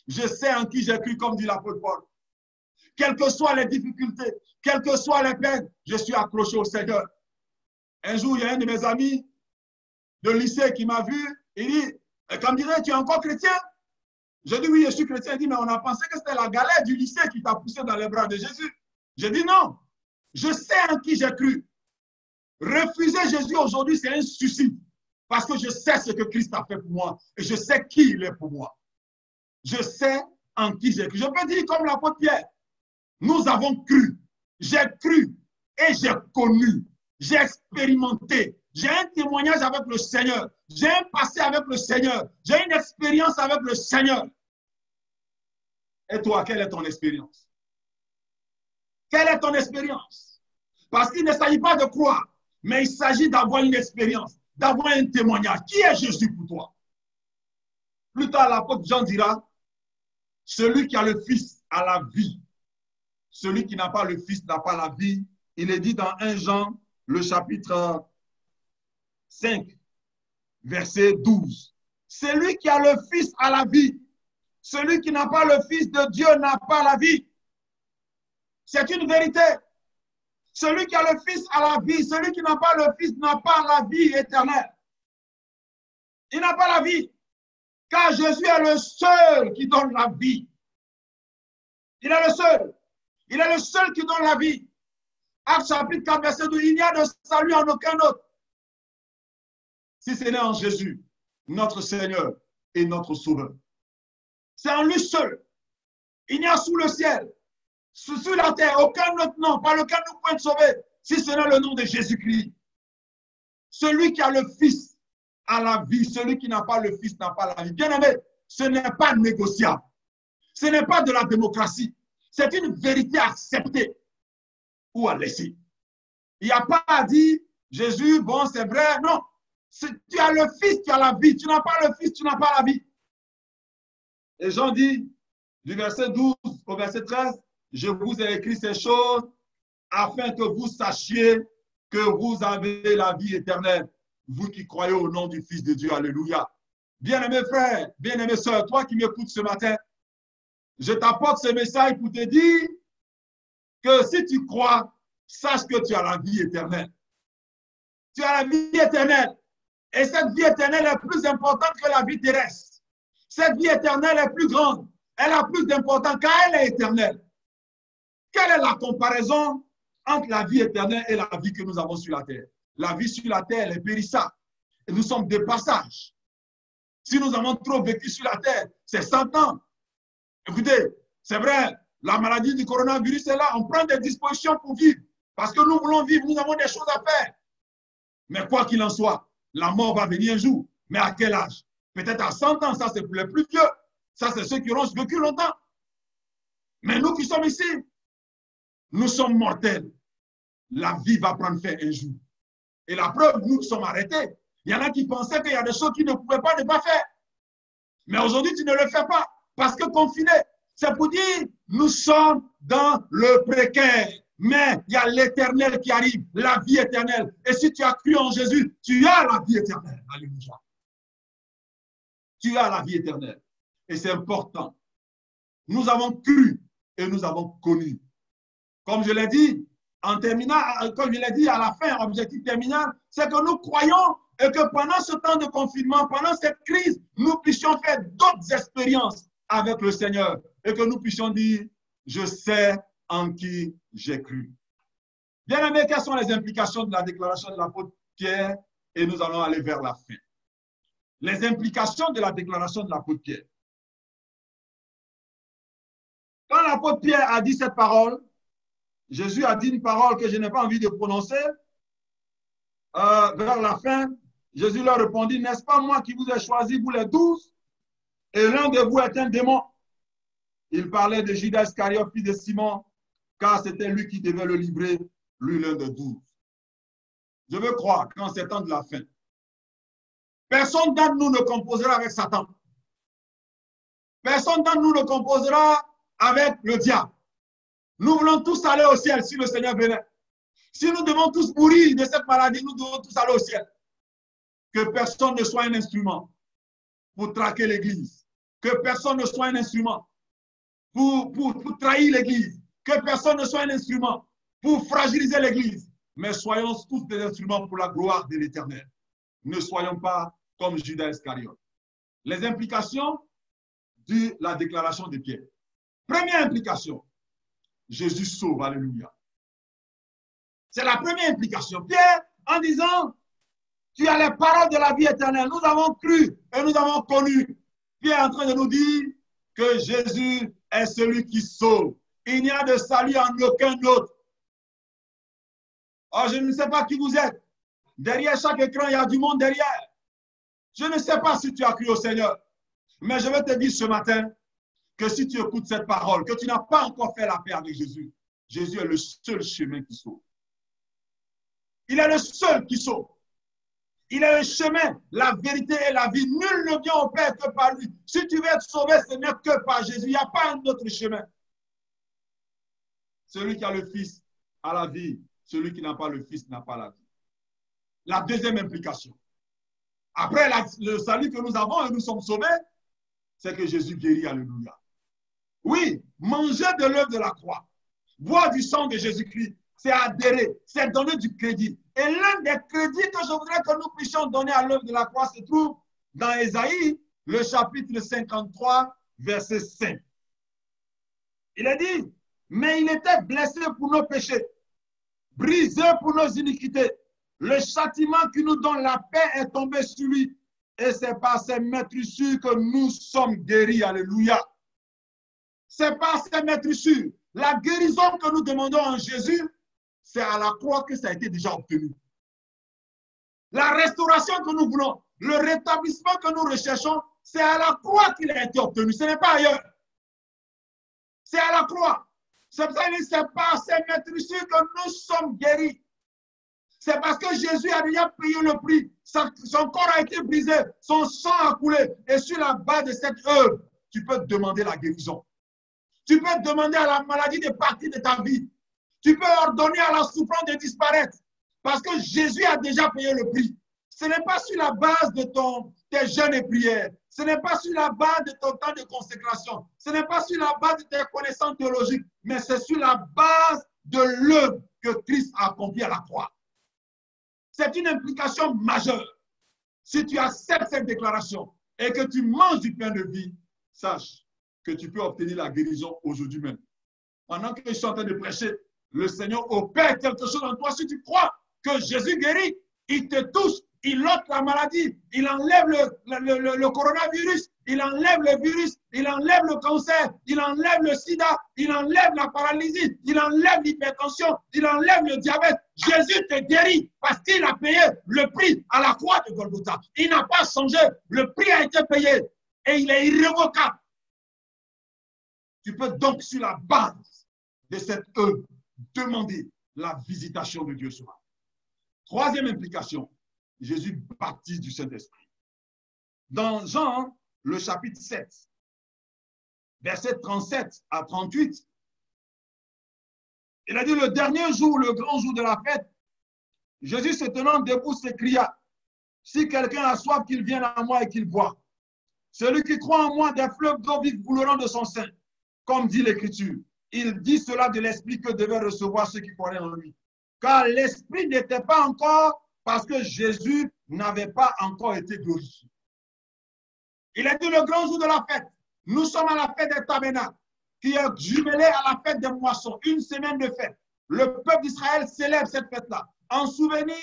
Je sais en qui j'ai cru, comme dit l'apôtre Paul. Quelles que soient les difficultés, quelles que soient les peines, je suis accroché au Seigneur. Un jour, il y a un de mes amis de lycée qui m'a vu. Il dit, Kambiré, tu es encore chrétien? Je dis, oui, je suis chrétien. Il dit, mais on a pensé que c'était la galère du lycée qui t'a poussé dans les bras de Jésus. Je dis, non, je sais en qui j'ai cru. Refuser Jésus aujourd'hui, c'est un suicide. Parce que je sais ce que Christ a fait pour moi. Et je sais qui il est pour moi. Je sais en qui j'ai cru. Je peux dire comme l'apôtre Pierre, nous avons cru. J'ai cru et j'ai connu. J'ai expérimenté. J'ai un témoignage avec le Seigneur. J'ai un passé avec le Seigneur. J'ai une expérience avec le Seigneur. Et toi, quelle est ton expérience? Quelle est ton expérience? Parce qu'il ne s'agit pas de croire, mais il s'agit d'avoir une expérience, d'avoir un témoignage. Qui est Jésus pour toi? Plus tard, l'apôtre Jean dira, celui qui a le Fils a la vie. Celui qui n'a pas le Fils n'a pas la vie. Il est dit dans 1 Jean, le chapitre 5, verset 12. Celui qui a le Fils a la vie. Celui qui n'a pas le Fils de Dieu n'a pas la vie. C'est une vérité. Celui qui a le Fils a la vie. Celui qui n'a pas le Fils n'a pas la vie éternelle. Il n'a pas la vie. Car Jésus est le seul qui donne la vie. Il est le seul. Il est le seul qui donne la vie. Acte chapitre 4, verset 2. Il n'y a de salut en aucun autre. Si ce n'est en Jésus, notre Seigneur et notre Sauveur. C'est en lui seul. Il n'y a sous le ciel, sur la terre, aucun autre nom par lequel nous pouvons être sauvés, si ce n'est le nom de Jésus-Christ. Celui qui a le Fils a la vie. Celui qui n'a pas le Fils n'a pas la vie. Bien aimé, ce n'est pas négociable. Ce n'est pas de la démocratie. C'est une vérité acceptée ou à laisser. Il n'y a pas à dire, Jésus, bon, c'est vrai. Non. Tu as le Fils, tu as la vie. Tu n'as pas le Fils, tu n'as pas la vie. Et Jean dit, du verset 12 au verset 13, je vous ai écrit ces choses afin que vous sachiez que vous avez la vie éternelle, vous qui croyez au nom du Fils de Dieu. Alléluia. Bien-aimé frère, bien-aimé soeur, toi qui m'écoutes ce matin, je t'apporte ce message pour te dire que si tu crois, sache que tu as la vie éternelle. Tu as la vie éternelle. Et cette vie éternelle est plus importante que la vie terrestre. Cette vie éternelle est plus grande. Elle a plus d'importance car elle est éternelle. Quelle est la comparaison entre la vie éternelle et la vie que nous avons sur la terre? La vie sur la terre est périssable. Et nous sommes de passage. Si nous avons trop vécu sur la terre, c'est 100 ans. Écoutez, c'est vrai, la maladie du coronavirus est là. On prend des dispositions pour vivre. Parce que nous voulons vivre, nous avons des choses à faire. Mais quoi qu'il en soit, la mort va venir un jour. Mais à quel âge? Peut-être à 100 ans, ça c'est pour les plus vieux. Ça c'est ceux qui auront vécu longtemps. Mais nous qui sommes ici, nous sommes mortels. La vie va prendre fin un jour. Et la preuve, nous sommes arrêtés. Il y en a qui pensaient qu'il y a des choses qu'ils ne pouvaient pas ne pas faire. Mais aujourd'hui, tu ne le fais pas parce que confiné. C'est pour dire, nous sommes dans le précaire. Mais il y a l'éternel qui arrive, la vie éternelle. Et si tu as cru en Jésus, tu as la vie éternelle. Alléluia. Tu as la vie éternelle. Et c'est important. Nous avons cru et nous avons connu. Comme je l'ai dit, en terminant, comme je l'ai dit à la fin, objectif terminal, c'est que nous croyons et que pendant ce temps de confinement, pendant cette crise, nous puissions faire d'autres expériences avec le Seigneur et que nous puissions dire, je sais en qui j'ai cru. Bien aimé, quelles sont les implications de la déclaration de l'apôtre Pierre? Et nous allons aller vers la fin. Les implications de la déclaration de l'apôtre Pierre. Quand l'apôtre Pierre a dit cette parole, Jésus a dit une parole que je n'ai pas envie de prononcer. Vers la fin, Jésus leur répondit, n'est-ce pas moi qui vous ai choisi, vous les 12, et l'un de vous est un démon. Il parlait de Judas Iscariote, fils de Simon, car c'était lui qui devait le livrer, lui l'un des 12. Je veux croire qu'en ces temps de la fin, personne d'entre nous ne composera avec Satan. Personne d'entre nous ne composera avec le diable. Nous voulons tous aller au ciel si le Seigneur venait. Si nous devons tous mourir de cette maladie, nous devons tous aller au ciel. Que personne ne soit un instrument pour traquer l'Église. Que personne ne soit un instrument pour trahir l'Église. Que personne ne soit un instrument pour fragiliser l'Église. Mais soyons tous des instruments pour la gloire de l'Éternel. Ne soyons pas comme Judas Iscariote. Les implications de la déclaration de Pierre. Première implication, Jésus sauve, alléluia. C'est la première implication. Pierre, en disant, tu as les paroles de la vie éternelle. Nous avons cru et nous avons connu. Pierre est en train de nous dire que Jésus est celui qui sauve. Il n'y a de salut en aucun autre. Oh, je ne sais pas qui vous êtes. Derrière chaque écran, il y a du monde derrière. Je ne sais pas si tu as cru au Seigneur. Mais je vais te dire ce matin que si tu écoutes cette parole, que tu n'as pas encore fait la paix avec Jésus, Jésus est le seul chemin qui sauve. Il est le seul qui sauve. Il est le chemin, la vérité et la vie. Nul ne vient au Père que par lui. Si tu veux être sauvé, ce n'est que par Jésus. Il n'y a pas un autre chemin. Celui qui a le Fils a la vie. Celui qui n'a pas le Fils n'a pas la vie. La deuxième implication. Après le salut que nous avons et nous sommes sauvés, c'est que Jésus guérit, alléluia. Oui, manger de l'œuvre de la croix, boire du sang de Jésus-Christ, c'est adhérer, c'est donner du crédit. Et l'un des crédits que je voudrais que nous puissions donner à l'œuvre de la croix se trouve dans Ésaïe, le chapitre 53, verset 5. Il est dit, mais il était blessé pour nos péchés, brisé pour nos iniquités. Le châtiment qui nous donne la paix est tombé sur lui. Et c'est par ces maîtrissures que nous sommes guéris. Alléluia. C'est par ces maîtrissures. La guérison que nous demandons en Jésus, c'est à la croix que ça a été déjà obtenu. La restauration que nous voulons, le rétablissement que nous recherchons, c'est à la croix qu'il a été obtenu. Ce n'est pas ailleurs. C'est à la croix. C'est par ces maîtrissures que nous sommes guéris. C'est parce que Jésus a déjà payé le prix. Son corps a été brisé, son sang a coulé. Et sur la base de cette œuvre, tu peux demander la guérison. Tu peux demander à la maladie de partir de ta vie. Tu peux ordonner à la souffrance de disparaître. Parce que Jésus a déjà payé le prix. Ce n'est pas sur la base de tes jeûnes et prières. Ce n'est pas sur la base de ton temps de consécration. Ce n'est pas sur la base de tes connaissances théologiques. Mais c'est sur la base de l'œuvre que Christ a accompli à la croix. C'est une implication majeure. Si tu acceptes cette déclaration et que tu manges du pain de vie, sache que tu peux obtenir la guérison aujourd'hui même. Pendant que je suis en train de prêcher, le Seigneur opère quelque chose en toi. Si tu crois que Jésus guérit, il te touche, il ôte la maladie, il enlève le coronavirus, il enlève le virus, il enlève le cancer, il enlève le sida, il enlève la paralysie, il enlève l'hypertension, il enlève le diabète. Jésus te guérit parce qu'il a payé le prix à la croix de Golgotha. Il n'a pas changé, le prix a été payé et il est irrévocable. Tu peux donc sur la base de cette œuvre demander la visitation de Dieu sur toi. Troisième implication, Jésus baptise du Saint-Esprit. Dans Jean, le chapitre 7, versets 37 à 38, il a dit le dernier jour, le grand jour de la fête, Jésus se tenant debout s'écria, si quelqu'un a soif, qu'il vienne à moi et qu'il boive. Celui qui croit en moi, des fleuves d'eau vive couleront de son sein, comme dit l'Écriture. Il dit cela de l'Esprit que devaient recevoir ceux qui croyaient en lui. Car l'Esprit n'était pas encore, parce que Jésus n'avait pas encore été glorifié. Il a dit le grand jour de la fête. Nous sommes à la fête des tabernacles, qui est jumelée à la fête des moissons, une semaine de fête. Le peuple d'Israël célèbre cette fête-là, en souvenir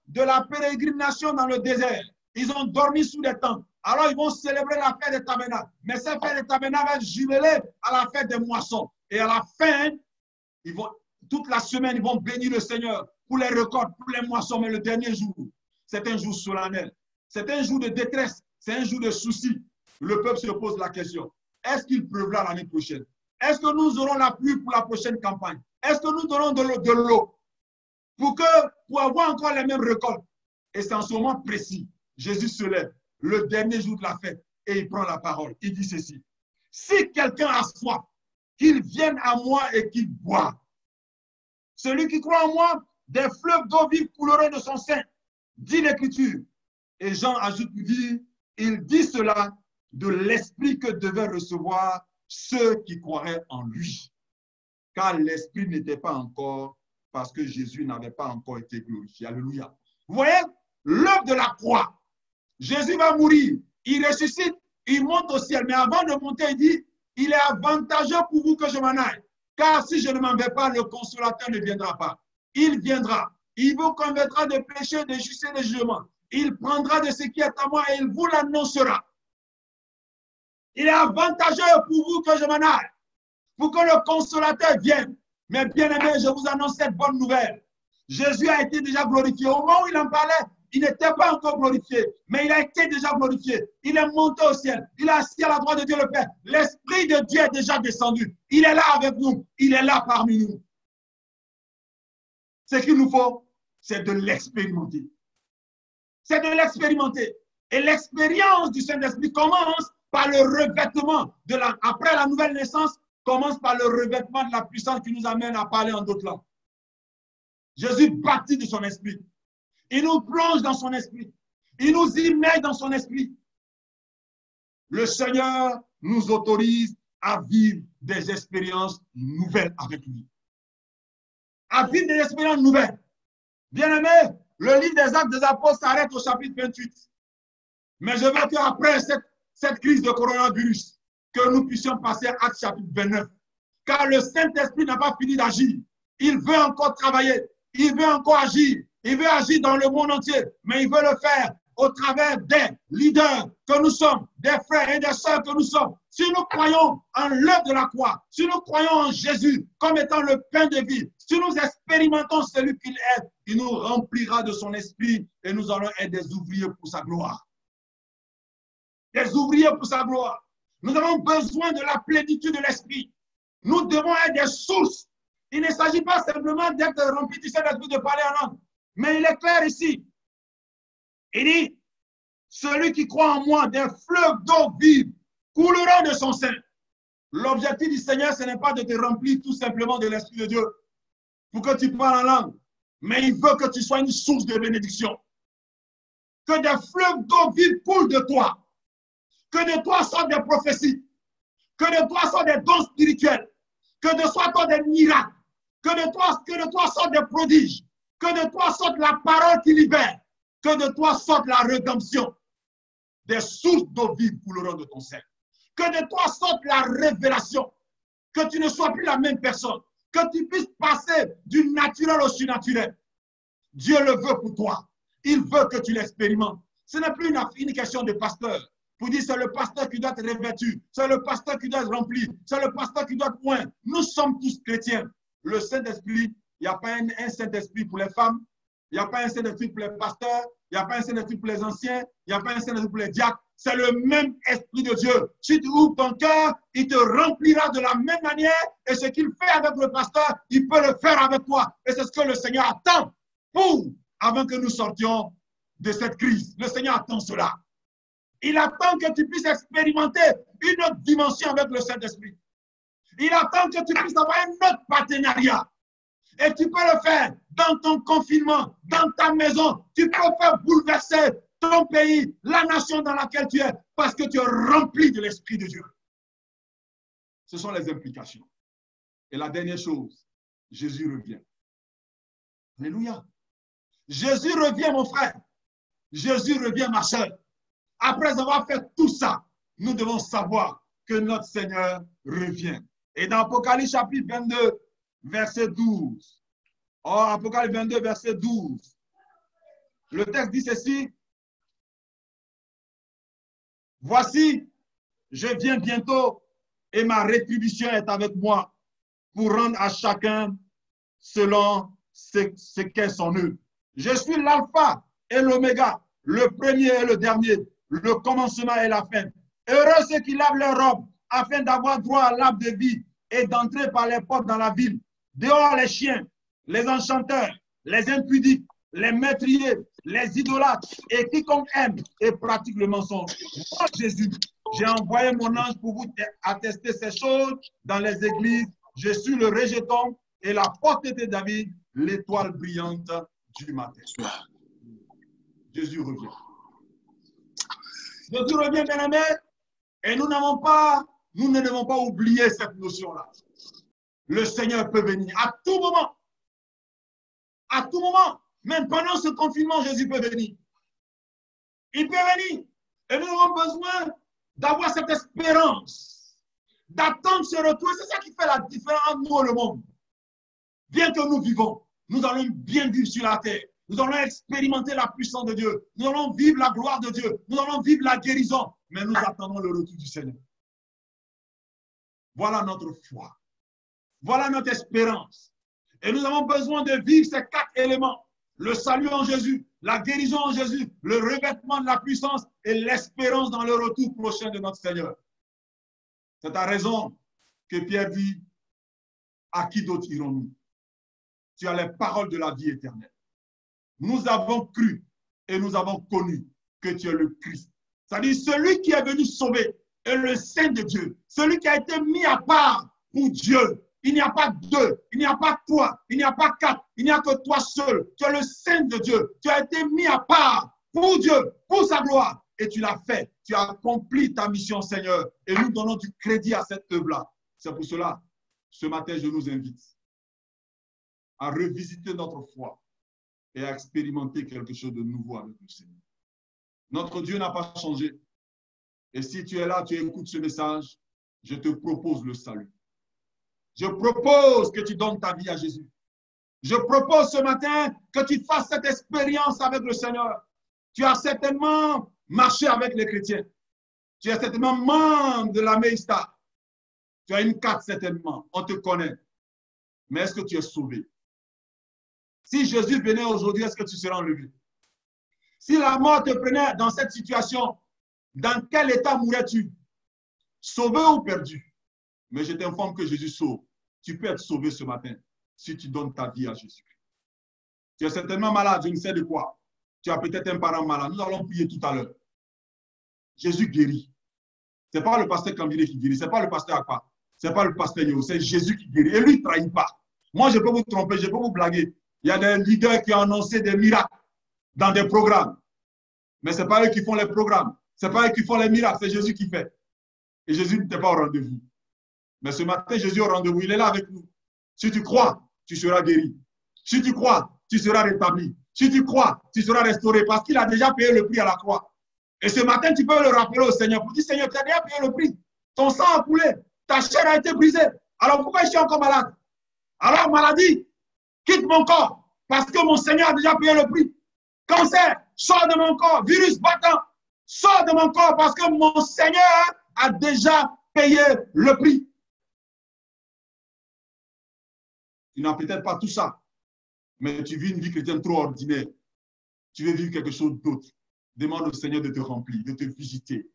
de la pérégrination dans le désert. Ils ont dormi sous des tentes. Alors, ils vont célébrer la fête des tabernacles. Mais cette fête des tabernacles va être jumelée à la fête des moissons. Et à la fin, toute la semaine, ils vont bénir le Seigneur pour les récoltes, pour les moissons. Mais le dernier jour, c'est un jour solennel. C'est un jour de détresse. C'est un jour de souci. Le peuple se pose la question. Est-ce qu'il pleuvra l'année prochaine? Est-ce que nous aurons la pluie pour la prochaine campagne? Est-ce que nous aurons de l'eau pour avoir encore les mêmes récoltes? Et c'est en ce moment précis, Jésus se lève le dernier jour de la fête et il prend la parole. Il dit ceci. Si quelqu'un a soif, qu'il vienne à moi et qu'il boive. Celui qui croit en moi, des fleuves d'eau vive couleront de son sein, dit l'Écriture. Et Jean ajoute, il dit cela de l'esprit que devaient recevoir ceux qui croiraient en lui. Car l'esprit n'était pas encore, parce que Jésus n'avait pas encore été glorifié. Alléluia. Vous voyez, l'œuvre de la croix. Jésus va mourir, il ressuscite, il monte au ciel. Mais avant de monter, il dit, il est avantageux pour vous que je m'en aille. Car si je ne m'en vais pas, le consolateur ne viendra pas. Il viendra. Il vous convertira de péché, de justice et de jugement. Il prendra de ce qui est à moi et il vous l'annoncera. Il est avantageux pour vous que je m'en aille, pour que le consolateur vienne. Mais bien aimé, je vous annonce cette bonne nouvelle. Jésus a été déjà glorifié. Au moment où il en parlait, il n'était pas encore glorifié, mais il a été déjà glorifié. Il est monté au ciel. Il est assis à la droite de Dieu le Père. L'Esprit de Dieu est déjà descendu. Il est là avec nous. Il est là parmi nous. Ce qu'il nous faut, c'est de l'expérimenter. C'est de l'expérimenter. Et l'expérience du Saint-Esprit commence par le revêtement. Après la nouvelle naissance, commence par le revêtement de la puissance qui nous amène à parler en d'autres langues. Jésus bâtit de son esprit. Il nous plonge dans son esprit. Il nous immerge dans son esprit. Le Seigneur nous autorise à vivre des expériences nouvelles avec lui. À vivre des expériences nouvelles. Bien-aimé, le livre des Actes des Apôtres s'arrête au chapitre 28. Mais je veux qu'après cette crise de coronavirus, que nous puissions passer à Actes chapitre 29. Car le Saint-Esprit n'a pas fini d'agir. Il veut encore travailler. Il veut encore agir. Il veut agir dans le monde entier. Mais il veut le faire au travers des leaders que nous sommes, des frères et des sœurs que nous sommes. Si nous croyons en l'œuvre de la croix, si nous croyons en Jésus comme étant le pain de vie, si nous expérimentons celui qu'il est, il nous remplira de son esprit et nous allons être des ouvriers pour sa gloire. Des ouvriers pour sa gloire. Nous avons besoin de la plénitude de l'esprit. Nous devons être des sources. Il ne s'agit pas simplement d'être rempli du Saint-Esprit, de parler en langue. Mais il est clair ici. Il dit, celui qui croit en moi, des fleuves d'eau vive couleront de son sein. L'objectif du Seigneur, ce n'est pas de te remplir tout simplement de l'Esprit de Dieu pour que tu parles en langue. Mais il veut que tu sois une source de bénédiction. Que des fleuves d'eau vive coulent de toi. Que de toi sortent des prophéties. Que de toi sortent des dons spirituels. Que de toi sortent des miracles. Que de toi sortent des prodiges. Que de toi sorte la parole qui libère. Que de toi sorte la rédemption. Des sources d'eau vive couleront de ton sein. Que de toi sorte la révélation. Que tu ne sois plus la même personne. Que tu puisses passer du naturel au surnaturel. Dieu le veut pour toi. Il veut que tu l'expérimentes. Ce n'est plus une question de pasteur. Pour dire c'est le pasteur qui doit être revêtu. C'est le pasteur qui doit être rempli. C'est le pasteur qui doit être loin. Nous sommes tous chrétiens. Le Saint-Esprit, il n'y a pas un Saint-Esprit pour les femmes. Il n'y a pas un Saint-Esprit pour les pasteurs. Il n'y a pas un Saint-Esprit pour les anciens. Il n'y a pas un Saint-Esprit pour les diacres. C'est le même Esprit de Dieu. Si tu ouvres ton cœur, il te remplira de la même manière. Et ce qu'il fait avec le pasteur, il peut le faire avec toi. Et c'est ce que le Seigneur attend avant que nous sortions de cette crise. Le Seigneur attend cela. Il attend que tu puisses expérimenter une autre dimension avec le Saint-Esprit. Il attend que tu puisses avoir un autre partenariat. Et tu peux le faire dans ton confinement, dans ta maison. Tu peux faire bouleverser ton pays, la nation dans laquelle tu es, parce que tu es rempli de l'Esprit de Dieu. Ce sont les implications. Et la dernière chose, Jésus revient. Alléluia. Jésus revient, mon frère. Jésus revient, ma soeur. Après avoir fait tout ça, nous devons savoir que notre Seigneur revient. Et dans Apocalypse chapitre 22, verset 12. Or, Apocalypse 22, verset 12. Le texte dit ceci. Voici, je viens bientôt et ma rétribution est avec moi pour rendre à chacun selon ce qu'est son œuvre. Je suis l'alpha et l'oméga, le premier et le dernier, le commencement et la fin. Heureux ceux qui lavent leurs robes afin d'avoir droit à l'arbre de vie et d'entrer par les portes dans la ville. Dehors les chiens, les enchanteurs, les impudiques, les meurtriers, les idolâtres et quiconque aime et pratique le mensonge. Moi, Jésus, j'ai envoyé mon ange pour vous attester ces choses dans les églises. Je suis le rejeton et la porte de David, l'étoile brillante du matin. Jésus revient. Jésus revient, bien-aimés, et nous ne devons pas oublier cette notion-là. Le Seigneur peut venir à tout moment. À tout moment. Même pendant ce confinement, Jésus peut venir. Il peut venir. Et nous avons besoin d'avoir cette espérance, d'attendre ce retour. C'est ça qui fait la différence entre nous et le monde. Bien que nous vivons, nous allons bien vivre sur la terre. Nous allons expérimenter la puissance de Dieu. Nous allons vivre la gloire de Dieu. Nous allons vivre la guérison. Mais nous attendons le retour du Seigneur. Voilà notre foi. Voilà notre espérance. Et nous avons besoin de vivre ces 4 éléments. Le salut en Jésus, la guérison en Jésus, le revêtement de la puissance et l'espérance dans le retour prochain de notre Seigneur. C'est ta raison que Pierre dit, à qui d'autre irons-nous? Tu as les paroles de la vie éternelle. Nous avons cru et nous avons connu que tu es le Christ. C'est-à-dire celui qui est venu sauver est le Saint de Dieu. Celui qui a été mis à part pour Dieu. Il n'y a pas 2, il n'y a pas 3, il n'y a pas 4, il n'y a que toi seul. Tu es le Saint de Dieu. Tu as été mis à part pour Dieu, pour sa gloire. Et tu l'as fait. Tu as accompli ta mission, Seigneur. Et nous donnons du crédit à cette œuvre-là. C'est pour cela, ce matin, je nous invite à revisiter notre foi et à expérimenter quelque chose de nouveau avec le Seigneur. Notre Dieu n'a pas changé. Et si tu es là, tu écoutes ce message, je te propose le salut. Je propose que tu donnes ta vie à Jésus. Je propose ce matin que tu fasses cette expérience avec le Seigneur. Tu as certainement marché avec les chrétiens. Tu es certainement membre de la Meista. Tu as une carte certainement. On te connaît. Mais est-ce que tu es sauvé? Si Jésus venait aujourd'hui, est-ce que tu seras enlevé? Si la mort te prenait dans cette situation, dans quel état mourrais-tu? Sauvé ou perdu? Mais je t'informe que Jésus sauve. Tu peux être sauvé ce matin si tu donnes ta vie à Jésus-Christ. Tu es certainement malade, je ne sais de quoi. Tu as peut-être un parent malade. Nous allons prier tout à l'heure. Jésus guérit. Ce n'est pas le pasteur Cambiré qui guérit. Ce n'est pas le pasteur Akpa. Ce n'est pas le pasteur Yo. C'est Jésus qui guérit. Et lui, il ne trahit pas. Moi, je peux vous tromper, je peux vous blaguer. Il y a des leaders qui ont annoncé des miracles dans des programmes. Mais ce n'est pas eux qui font les programmes. Ce n'est pas eux qui font les miracles. C'est Jésus qui fait. Et Jésus n'était pas au rendez-vous. Mais ce matin, Jésus est au rendez-vous. Il est là avec nous. Si tu crois, tu seras guéri. Si tu crois, tu seras rétabli. Si tu crois, tu seras restauré parce qu'il a déjà payé le prix à la croix. Et ce matin, tu peux le rappeler au Seigneur pour dire, Seigneur, tu as déjà payé le prix. Ton sang a coulé. Ta chair a été brisée. Alors pourquoi je suis encore malade? Alors maladie, quitte mon corps parce que mon Seigneur a déjà payé le prix. Cancer, sors de mon corps. Virus battant, sors de mon corps parce que mon Seigneur a déjà payé le prix. Tu n'as peut-être pas tout ça, mais tu vis une vie chrétienne trop ordinaire. Tu veux vivre quelque chose d'autre. Demande au Seigneur de te remplir, de te visiter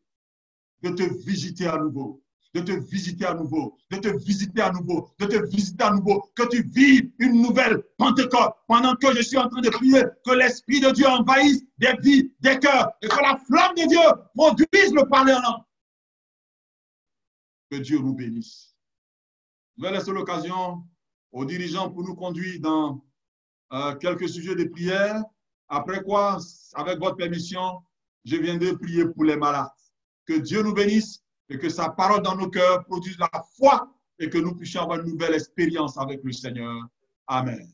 à nouveau, de te visiter à nouveau, de te visiter à nouveau, de te visiter à nouveau, que tu vives une nouvelle Pentecôte pendant que je suis en train de prier, que l'Esprit de Dieu envahisse des vies, des cœurs, et que la flamme de Dieu produise le parler en langue. Que Dieu nous bénisse. Je vais laisser l'occasion aux dirigeants pour nous conduire dans quelques sujets de prière. Après quoi, avec votre permission, je viendrai prier pour les malades. Que Dieu nous bénisse et que sa parole dans nos cœurs produise la foi et que nous puissions avoir une nouvelle expérience avec le Seigneur. Amen.